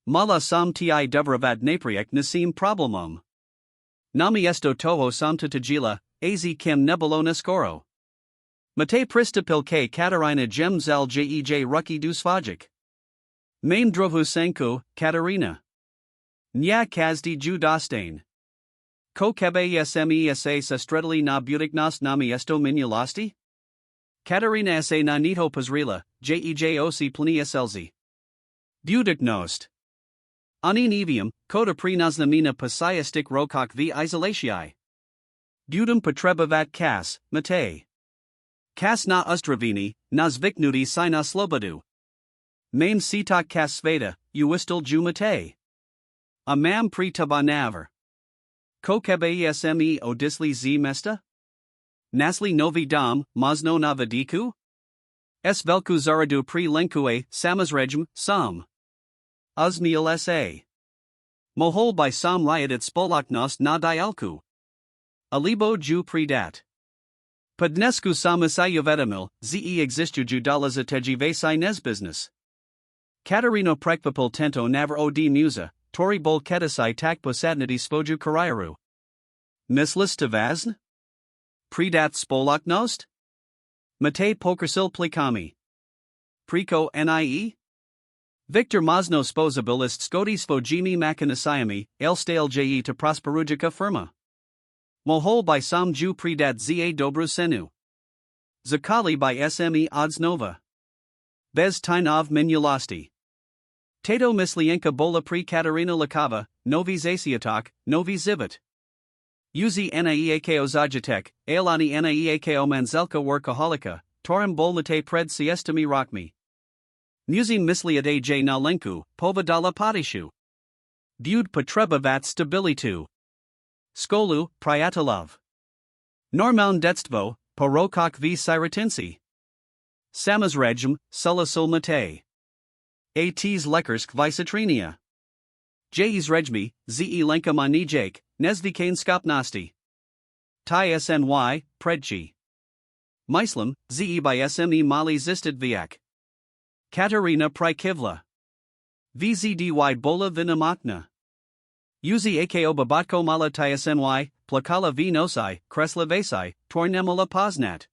Mala sam ti dobravad napriek nasim problemum. Nami esto toho sam tajila, az kim nebolo neskoro. Mate pristapil k Katarina jem zel jej ruki du svajik. Maim drovu senku, Katarina. Nya kazdi ju dostane. Ko kebe sme sa stredili na butiknas nami esto minulasti? Katarina sa na nito pozrila, jej osi plni selzi. Budiknost. Ani nevium, koda prinaznamina pasayastik rokok v izolatiai. Budum potrebavat kas, mate. Kas na ustravini, nazviknudi si na slobadu. Maim sitak kas sveda, uistil ju mate. Amam pri tabanaver. Ko kebe sme odisli z mesta? Nasli novi dom, mazno navadiku? S velku zaradu pri lenkue, samazregm, sam. Uzmiel sa. Mohol by sam riot at spolaknos na dialku. Alibo ju pridat. Podnesku samasayuvedamil, ze existu judalazategi vesai nes business. Katarino prekvapil tento naver od musa, tori bol kedasai tak posadnity svoju karayaru. Mislis tavazn? Pridat spolaknost? Mate pokersil plikami. Priko nie? Victor Mazno sposabilist skodi svojimi makanasayami, elstale je to prosperujika firma. Mohol by sam ju pridat za dobru senu. Zakali by sme odznova. Bez tinov minulasti. Tato mislienka bola pri Katarina Lakava, novi zasiatok, novi zivit. Uzi naeako zajatek, alani naeako manzelka workaholika, torim bolmate pred siestami rokmi. Muzi misliade j na lenku, povadala patishu. Bud potrebavat stabilitu. Skolu, priatalov. Normal detstvo, porokok v siratinsi. Samazregm, sulasul mate. Ats lekarsk visatrinia. Js regmi, ze lenka manijake, nezvikane skopnosti. Ti sny, predchi. Myslam, ze by sme mali zistidviak. Katarina Prikivla. Vzdy bola vinamakna. Uzi ako babatko mala tsny, plakala v nosai, kresla vesai, tornemala poznat.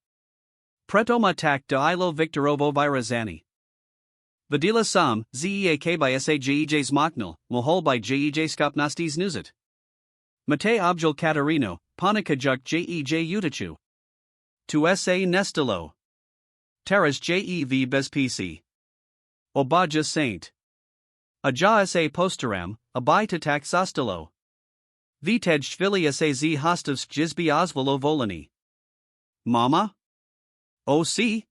Pretoma tak do ilo Viktorovo virazani. Vadila sam, zeak by sajej zmaknil, mohol by jej skopnostis nuzit. Mate objel Katarino, panikajuk jej utachu. Tu sa nestalo. Teras jev bez pc. Obaja saint. Aja sa posteram, abai tatak sostalo. Vitej fili sa z hostovsk jizbi ozvolo volani. Mama? O.C.?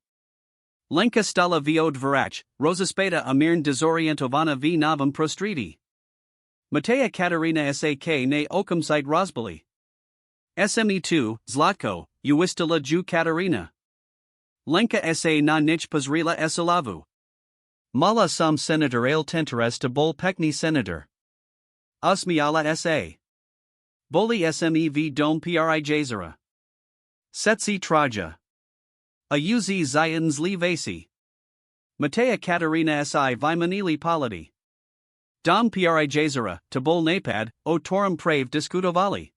Lenka stala viod varach, rozaspeda amirn dezorientovana v novam prostridi. Matea Katarina sak ne okumsite rozbali. SME2, Zlatko, uistila ju Katarina. Lenka sa na nich pozrila esalavu. Mala sam senator ale tenteres to bol pekni senator. Usmiala sa. Boli sme v dom pri jazera. Setsi traja. A uz zions li vasi. Matea Katarina si vimanili polity. Dom pri jazera, to bol napad, o torum prave diskutovali.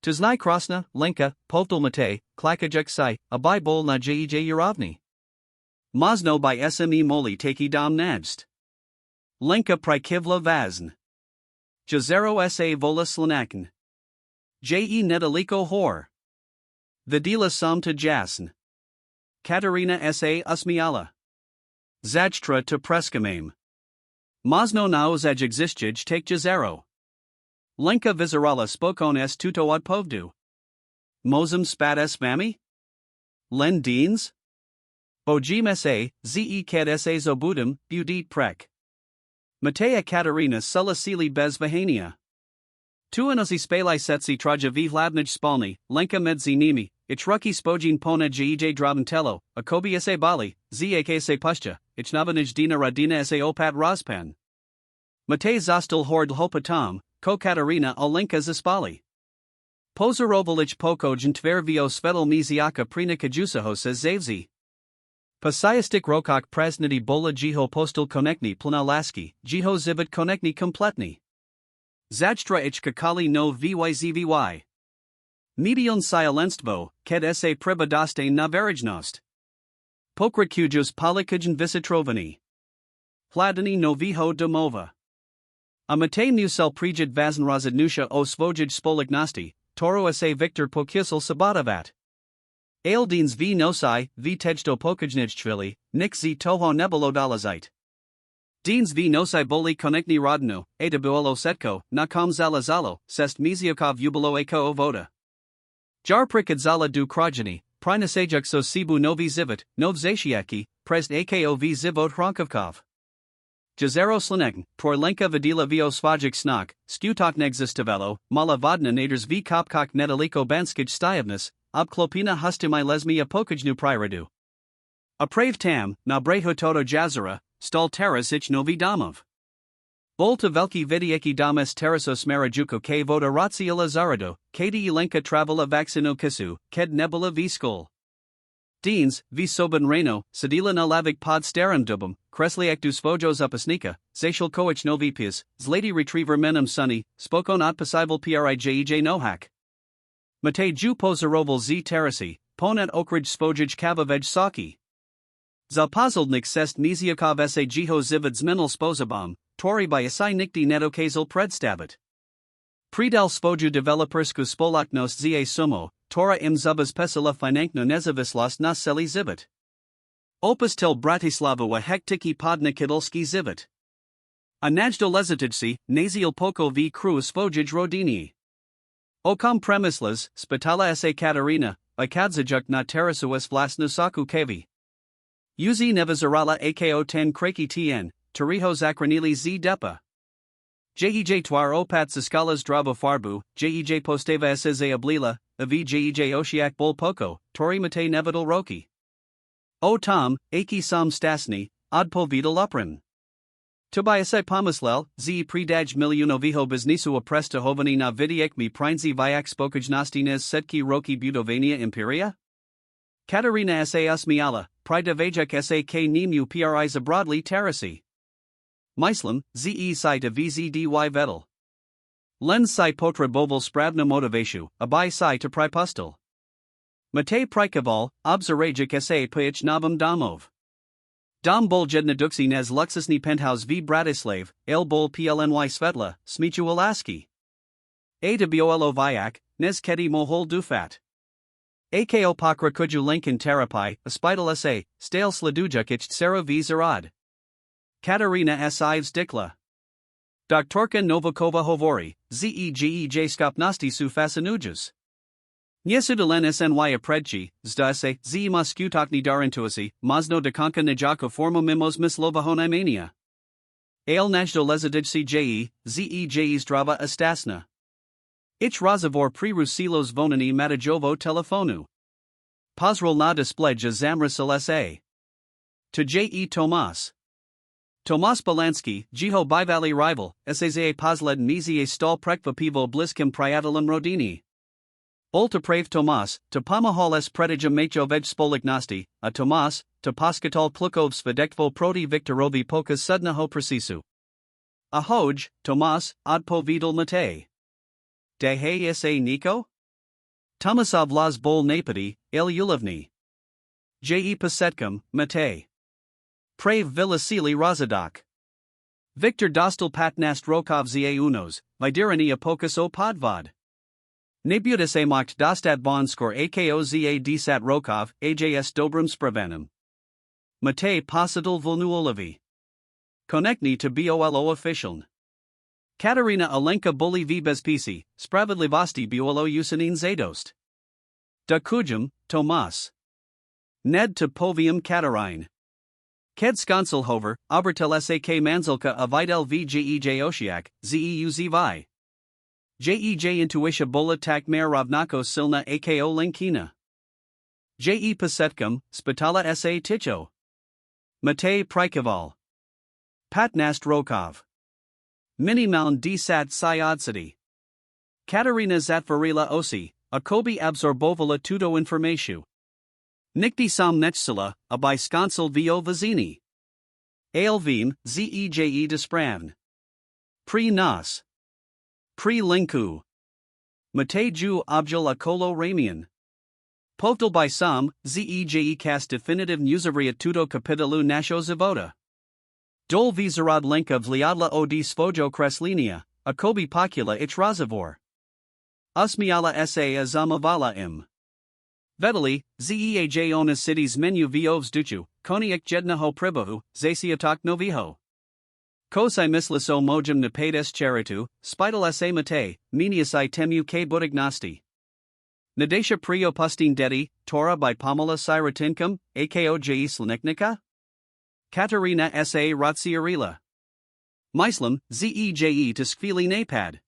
Tiznai krasna, lenka, povdal mate, klakajek si, abai bol na jej urovni. Mazno by sme moli taki dom nadst. Lenka prikivla vazn. Jazero sa vola slanakin. Je nedaliko hor. Vidila sam to jasn. Katarina sa usmiala. Zajtra to preskamame. Mazno nao zaj existij take jazero. Lenka vizarala spokon s tuto od povdu. Mozum spat s mami? Len deans? Bojim sa, ze ked sa zobudum, budit prek. Matea Katarina sulla sili bez vahania. Tuanosi spelai setsi traja v hladnij spalni, lenka medzi nimi, ich ruki spojin pona gij drabentello, akobi se bali, zak se pushta, ich nabanij dina radina se opat rozpan. Mate zastil hord hopatam, ko Katarina olenka zaspali. Pozarovalich pokoj tvervio svetel miziaka prina kajusaho se zavzi. Pasayastik rokok praznity bola jiho postal konekni planalaski, jiho zivit konekni kompletni. Zajtra ich kakali no vyzvy. Medion silenstvo, ked se pribadaste navarajnost. Pokrakujus palikajan visitrovani. Hladani noviho domova. Amate musel prijid vazenrazadnusha o svojij spolignosti, toro se Victor pokusel sabatavat. Aildins v nosai, v tejto pokajnijchvili, nik z toho nebolo dolazite. Deans v nosai boli konekni rodno, etabuolo setko, nakam zalazalo, sest miziokov ubilo eko ovoda. Jarprikad zala du krajani, prinasajuk so sibu novi zivit, novzashiaki, prest akov zivot hronkovkov. Jazero slaneg, Torlenka vidila vio svajik snak, skutok negzistavelo, mala vodna naders v kopkok nedaliko banskij stajevnis, obklopina hustimai lesmia pokajnu priradu. Aprave tam, na breho toto jazera, stal teras novi domov. Volta veliki vidieki dames terasos marajuko ke voda ratsiila zarado, kadi elenka travela vaccino kisu, ked nebula v skol. Deans, v soban reno, sedila na lavik pod starum dubum, kresliak dus svojos upasnika, zashil koich novipias, zlady retriever menum sunny, spokon otpasival prijej nohak. Mate ju pozaroval z terasi, ponat okrij spojij kavavej saki. Zapazildnik sest miziakov se jiho zivid zminal spozabam, tori by asai nikdi netokazal predstavit. Predal svoju developersku spolaknos za sumo, tora im zubas pesila finankno nezavislos na seli zibit. Opus til Bratislava wa hektiki podna kidolski zivit. A najdo lezitijsi, naziel poko v kru svojij rodini. Okam premislas, spitala se Katarina, a kadzajuk na terasuas vlasnu saku kevi. Uzi nevazarala ako 10 kraki tn, Toriho zakranili z depa. Jej twar opat skalas draba farbu, jej posteva se ablila, avi jej oshiak bol poko, tori mate nevidal roki. O tom, aki sam stasni, odpo vidal uprin. Tobiase pomislel, z predaj milionoviho biznisu apresta hovani na vidiek mi prinzi viak spokojnostines setki roki budovania imperia? Katarina sa usmiala, pridavajak sa k nimu pris abroadly terasi. Myslam, ze site vzdy vedel. Lens si potra boval spravna motivatu, abai si to pripustal. Mate prikaval, obzarajik sa pich nabam domov. Dom bol jedna duxi nez luxusni penthouse v Bratislav, el bol plny svetla, smichu alaski. A de biolo viak, nez kedi mohol dufat. Ako pakra kuju linkin terapi, aspital sa, stale sladujuk sera v zarad. Katarina s Ives dikla. Doktorka Novakova Hovori, zejej skopnosti su fasanujas. Nyesudalen sny apredchi, zdase, zima skutokni darintuasi, mazno dekanka nejako formo mimos mislovahonimania. Ale najdo lezadijci zejej zdrava astasna. Ich razavor prirusilos vonani matajovo telefonu. Pozrol na displeja zamrisal sa. To Tomas. Tomas Balansky, Jiho Bivali rival, Saza Pozled Mizie Stal Prekva Pivo Bliskim Priatalan Rodini. Olta Prave Tomas, to Pomahol S Predija Macho Veg Spolignosti, a Tomas, to Paskatal Plukov Svedekvo Proti Viktorovi Pokas Sudnaho Precisu. A Hoj, Tomas, Odpo Vidal Mate. De Hey Sa Nico? Tomasov Las Bol Napadi, El Ulivni. Pasetkum, Mate. Prave Vilasili Razadok. Victor Dostal Patnast Rokov za Unos, Vidirani Apokas o Podvod. Nebutas Amokt Dostat Bonskor Ako za Dsat Rokov, Ajs Dobrum Spravanum. Mate Posidal Volnuolovi. Konekni to Bolo official. Katarina Alenka Boli v Bezpisi, Spravedlivosti Biolo Usanin Zadost. Da Kujum, Tomas. Ned to Povium Katarine. Ked Skonselhover, Obertel Sak Manzelka a Videl v Jej Oshiak, Zeuz vi. Jej intuitia bola tak mer ravnako silna ako linkina. Je pasetkum, spitala sa ticho. Matej Prikoval. Patnast Rokov. Minimaln dsat city. Katarina Zatvarila osi, akobi absorbovala tudo informatiu. Nikti sam nechsila, abai skansel vo vazini. Alvim, zeje despravn. Pri nas. Pri linku. Mateju objal akolo ramian. Povdal by sam, zeje cast definitive newsavria tudo capitalu nasho zavoda. Dol vizarad linka vliadla od svojo kreslinia, akobi pokula ich razavor. Usmiala sa azamavala im. Vedali, zeej onas cities menu vovs duchu, koniak jednaho pribahu, zasiatok noviho. Kosai misliso mojum nepades charitu, spital sa mate, meniasai temu k budignosti. Nadesha prio pustin dedi, Torah by Pamela Siratinkum, ako je slaniknika? Katarina sa ratsiarila. Myslam, zeje to skvili napad.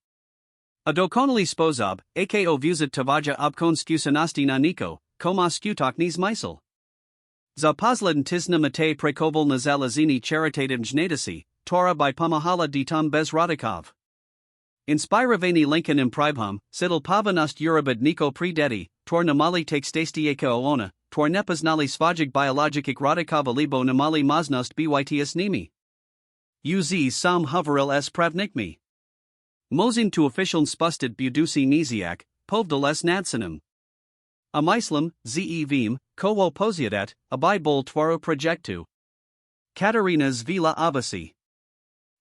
A dokonali sposob, ako vuzit tavaja obkonskusanasti na niko, koma skutoknis mysl. Za pozleden tisna mate prekoval na zalazini charitatim jnadasi, Torah by Pamahala ditum bez radikov. Inspiravani Lincoln impribhum, sidal pavanast urabad niko predeti, tor namali tekstestieka oona, tor nepas nali svajig biologikik radikov alibo namali maznost byts nimi. Uz sam hoveril s pravnikmi. Mozim to official spusted budusi niziak, povdal s nadsinum. A myslam, zevim, kowo posiadat, abai bol twaro projectu. Katarina's vila avasi.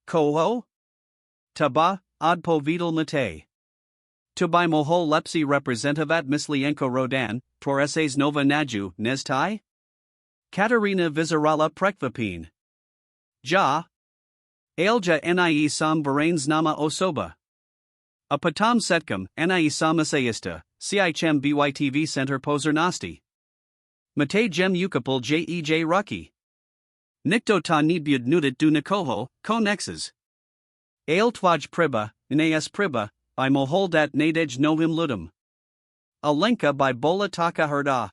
Kowo? Taba, odpo vidal mate. Tubai mohol lepsi representavat mislienko rodan, tor essays nova naju, nestai? Katarina vizarala prekvapin. Ja. Ailja nie sam varains nama osoba. A patam setkum, nie sam essayista, cichem bytv center pozernosti. Mate jem ukapul jej rucky. Nikto ta nibud nudit du nikoho, ko nexes. Ail twaj priba, nas priba, I moholdat nadej novim ludum. Alenka by bola taka herda.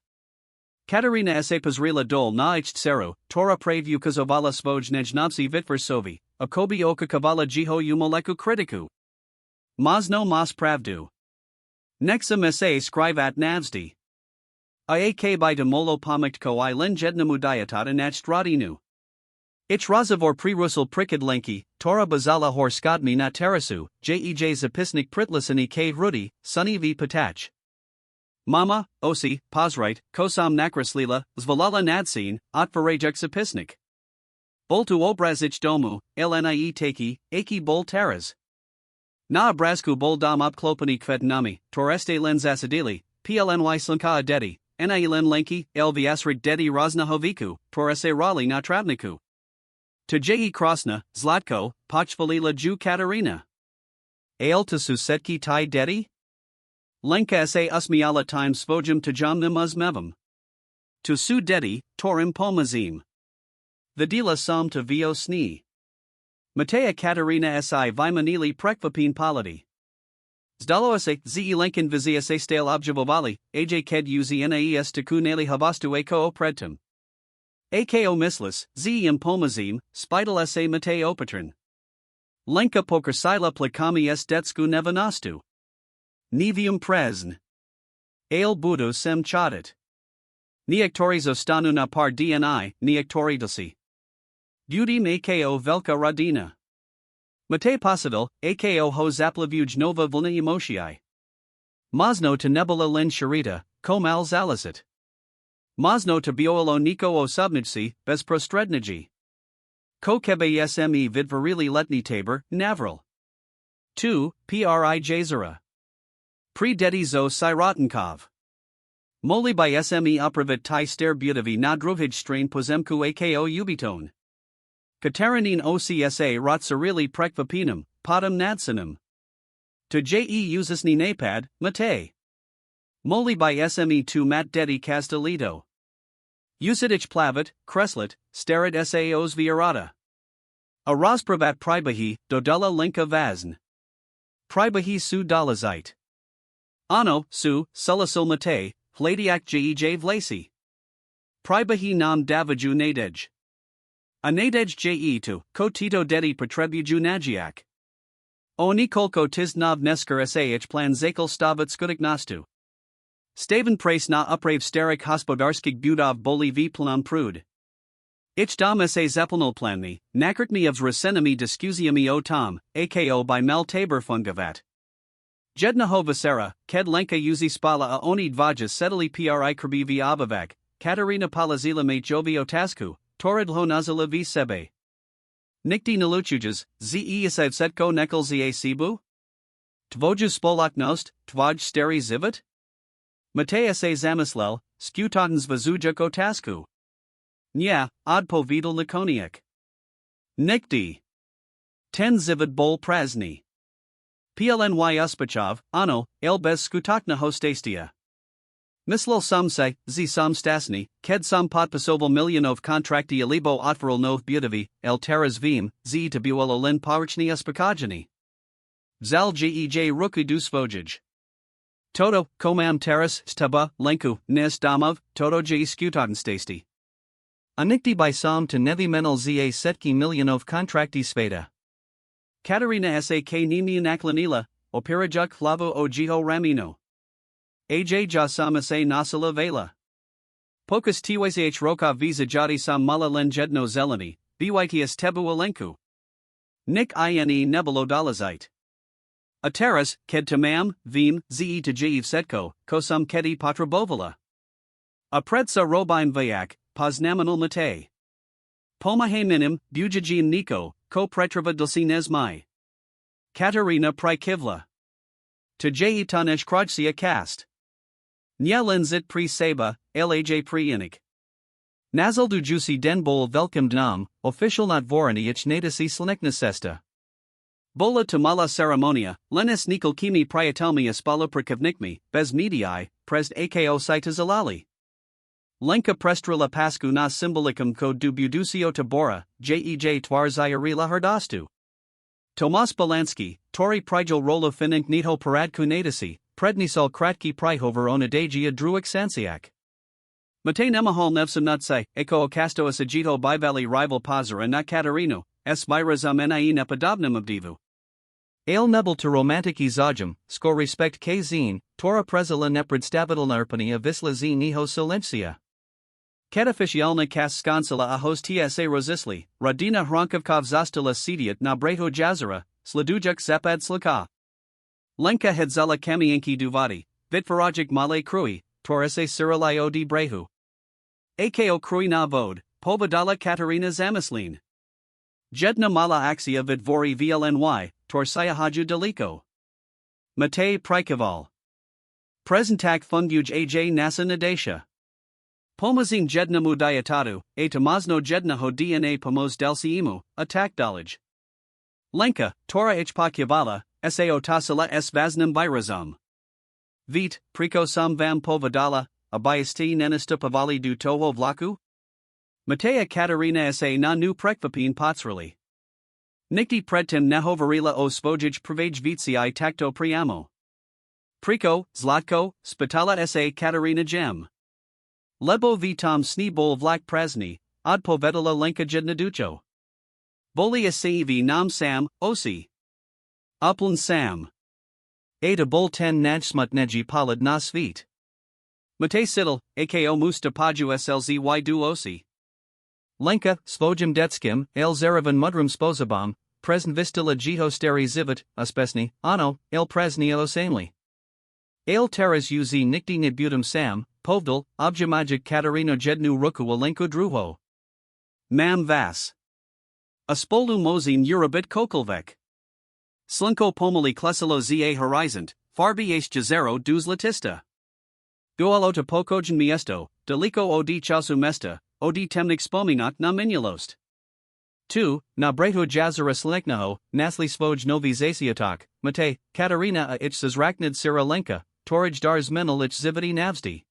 Katarina esapazrila dol na ich seru, Tora pravu kazovala svoj nejnavsi vitversovi, akobi oka kavala jiho umoleku kritiku. Mazno mas pravdu. Nexam sa scrivat navsdi. Iak by demolo pamuktko I len jednamudayatata nachstradinu. Ich razavor prerusal prikid lenki, Tora bazala hor skadmi na terasu, jej zapisnik pritlasani k rudi, sunny v patach. Mama, osi, pozrite, kosam nakraslila, zvalala nadsin, otvarajek zapisnik. Boltu obrazich domu, lnie taki, aki bol teras. Na obrazku bol dam opklopani kvetnami, toreste len zasadili, plny slnka adeti, nie len lenki, lvasrik dedi raznahoviku, torese rali na travniku. To je krasna, zlatko, pochvalila ju Katarina. Ale to susetki tai dedi? Lenka sa usmiala time svojum tajamnim uzmevam. To su dedi, torim pomazim. Vidila sam to vio sni. Matea Katarina si vimanili prekvapin paladi. Zdalo se ze lenkin vizia se stale objavovali, aj ked uzi nas taku neli havastu eko opredtum. Ako mislis, ze impomazim, spital sa mate opatron. Lenka pokersila plakami s detsku nevanastu. Nevium presn. Ale budu sem chadat. Neaktoris ostanu na par dni, neaktoridasi. Duty ako velka radina. Mate pasadil, ako ho zaplavuj nova vlna emotii. Mazno to nebula len sharita, komal zalazit. Mazno to biolo niko osobnijsi, bez prostredniji. Ko kebe sme vidvarili letni tabor, navril. 2. Pri jazera. Pri dedi zo sirotenkov. Moli by sme upravit tai ster budovi na druvij strain pozemku ako ubiton. Kataranine ocsa rotsarili prekvapinum, podum nadsinum. To je uzisni napad, mate. Moli by sme 2 mat dedi castelito. Usidich plavit, kreslet, starid saos viarata. A raspravat pribahi, dodella linka vazn. Pribahi su dalazite. Ano, su, sulasul mate, hladiak jej vlasi. Pribahi nam davaju nadej. A nadej je ko tito dedi potrebuju nagiak. Oni kolko tiznov nesker sah plan zakel stavat skudiknastu. Staven prace na uprave starik hospodarskig budov boli v plan prud. Ich dam sa zeppelnol planmi, nakrtmi of resenami diskusiami o tom, ako by mel taber fungavat. Jedna hovasera, ked lenka uzi spala a oni dvajas setali pri krbi v abavak, Katarina palazila me jovi otasku, torrid ho nazala v sebe. Nikti naluchujas, ze isav setko nekel za sibu? Tvoju spolaknost, tvaj steri zivit? Matea se zamislel, skutotens vazuja otasku. Nya, odpo vidal lakoniak. Nikti. Ten zivit bol prazni. Plny uspachov, ano, el bez skutakna hostestia. Mislil sam se, z sam stasni, ked sam potpisoval milionov kontrakti alibo otvoril nov budovi, el teras vim, z tabuel olin parichni uspakajani. Zal jej ruki dusvojij. Todo, komam teras, staba, lenku, nes damov, todo je skutoten stasti. Anikti by sam to nevi menel za setki milionov kontrakti sveda. Katarina sa k nimi naklanila, opirajuk flavo o jiho ramino. Aj jasama se nasala vela. Pokus twsh roka visa jadi sam mala len jedno zeleni, byts tebu alenku. Nik ine nebelo dalazite. Ateras, ked tamam, vim, ze to jiv setko, kosum kedi patrabovala. Apredsa robine vayak, poznaminal mate. Pomahe minim, bujajim niko, ko pretrava dulcinesmai. Katarina prikivla. To jetanesh krajsia cast. Nyelenzit pri seba, laj pri inik. Nazal du juicy den bol velkom dnam, official not vorani ich nadasi slenekna sesta. Bola to mala ceremonia, lenis nikol kimi priatelmi espala prikavnikmi, bez medii, prest ako citas alali. Lenka prestrila pasku na symbolicum ko du budusio tabora, jej twarzayarila hardastu. Tomas Balansky, Tori Prigel Rolo Finink Nito Paradku Nadasi, Prednisol Kratki Prihover Onadagia Druik Sansiak. Mate Nemahol Nevsum Nutsai, Eko Okasto Asajito Bivali Rival Pazara na Katarino, S. Virazum Ni Nepadobnum Abdivu. Ale Nebel to Romantiki Zajum, Score Respect K Zine, Tora Prezila Neprid Stavidal Narpani of Visla Z Niho Silencia. Kataficialna kas skansala ahos tsa rozisli, Radina Hrankavkov zastila sediat na breho jazara, Sladujuk zapad slaka. Lenka hedzala kamienki duvati, Vitvarajik male krui, Torese sirilio di brehu. Ako krui na vod, Povadala Katarina zamislin. Jedna mala axia vidvori vlny, Torsaya haju deliko. Mate prikaval. Presentak funguj aj nasa nadesha. Pomazin jedna mu diatatu, a tamazno jedna ho dna pomos delciimu, attack dolage. Lenka, Tora ichpakyavala, sao tasala s vaznam virazum. Vit, priko sam vam povadala, abayasti nenastupavali du Toho Vlaku? Matea Katarina sa na nu prekvapin potsrali. Nikti predtim nahovarila o svojij privage vitsi takto priamo. Priko, Zlatko, spitala sa Katarina gem. Lebo vitam snibol vlak prazni, od povedala lenka jednaducho. Boli v nam sam, osi. Uplan sam. Ada bol ten najsmutneji palad na svit. Mate sidel, ako mustapaju slzy du osi. Lenka, svojim detskim, el zeravan mudrum spozabam, presn vistila jiho steri zivit, uspesni, ano, el prazni elosamely. El teras uz nikti nibutum sam, povdal, objamajik Katarina jednu ruku alenko druho. Mam vas. Aspolu mozin urabit kokolvek. Slunko pomali klesilo za horizont, farbi es jazero dus latista. Dualo to pokojan miesto, deliko od chasu mesta, od temnik spominat na minulost. 2. Na brehu jazara sleknaho, nasli svoj novi zasiatak, mate, Katarina a ich zazraknid Siralenka, torij dars menal ich zividi navsti.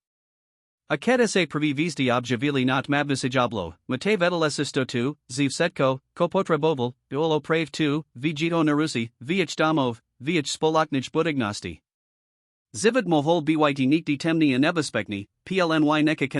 Akeda se privizdi objavili not mabnisijablo, mate vedelesisto 2, ziv setko, kopotrebovil, duolo prave 2, vijito narusi, vich damov, viach spolaknich budagnosti. Zivid mohol byť nikdy temný a nebezpekný, plny neka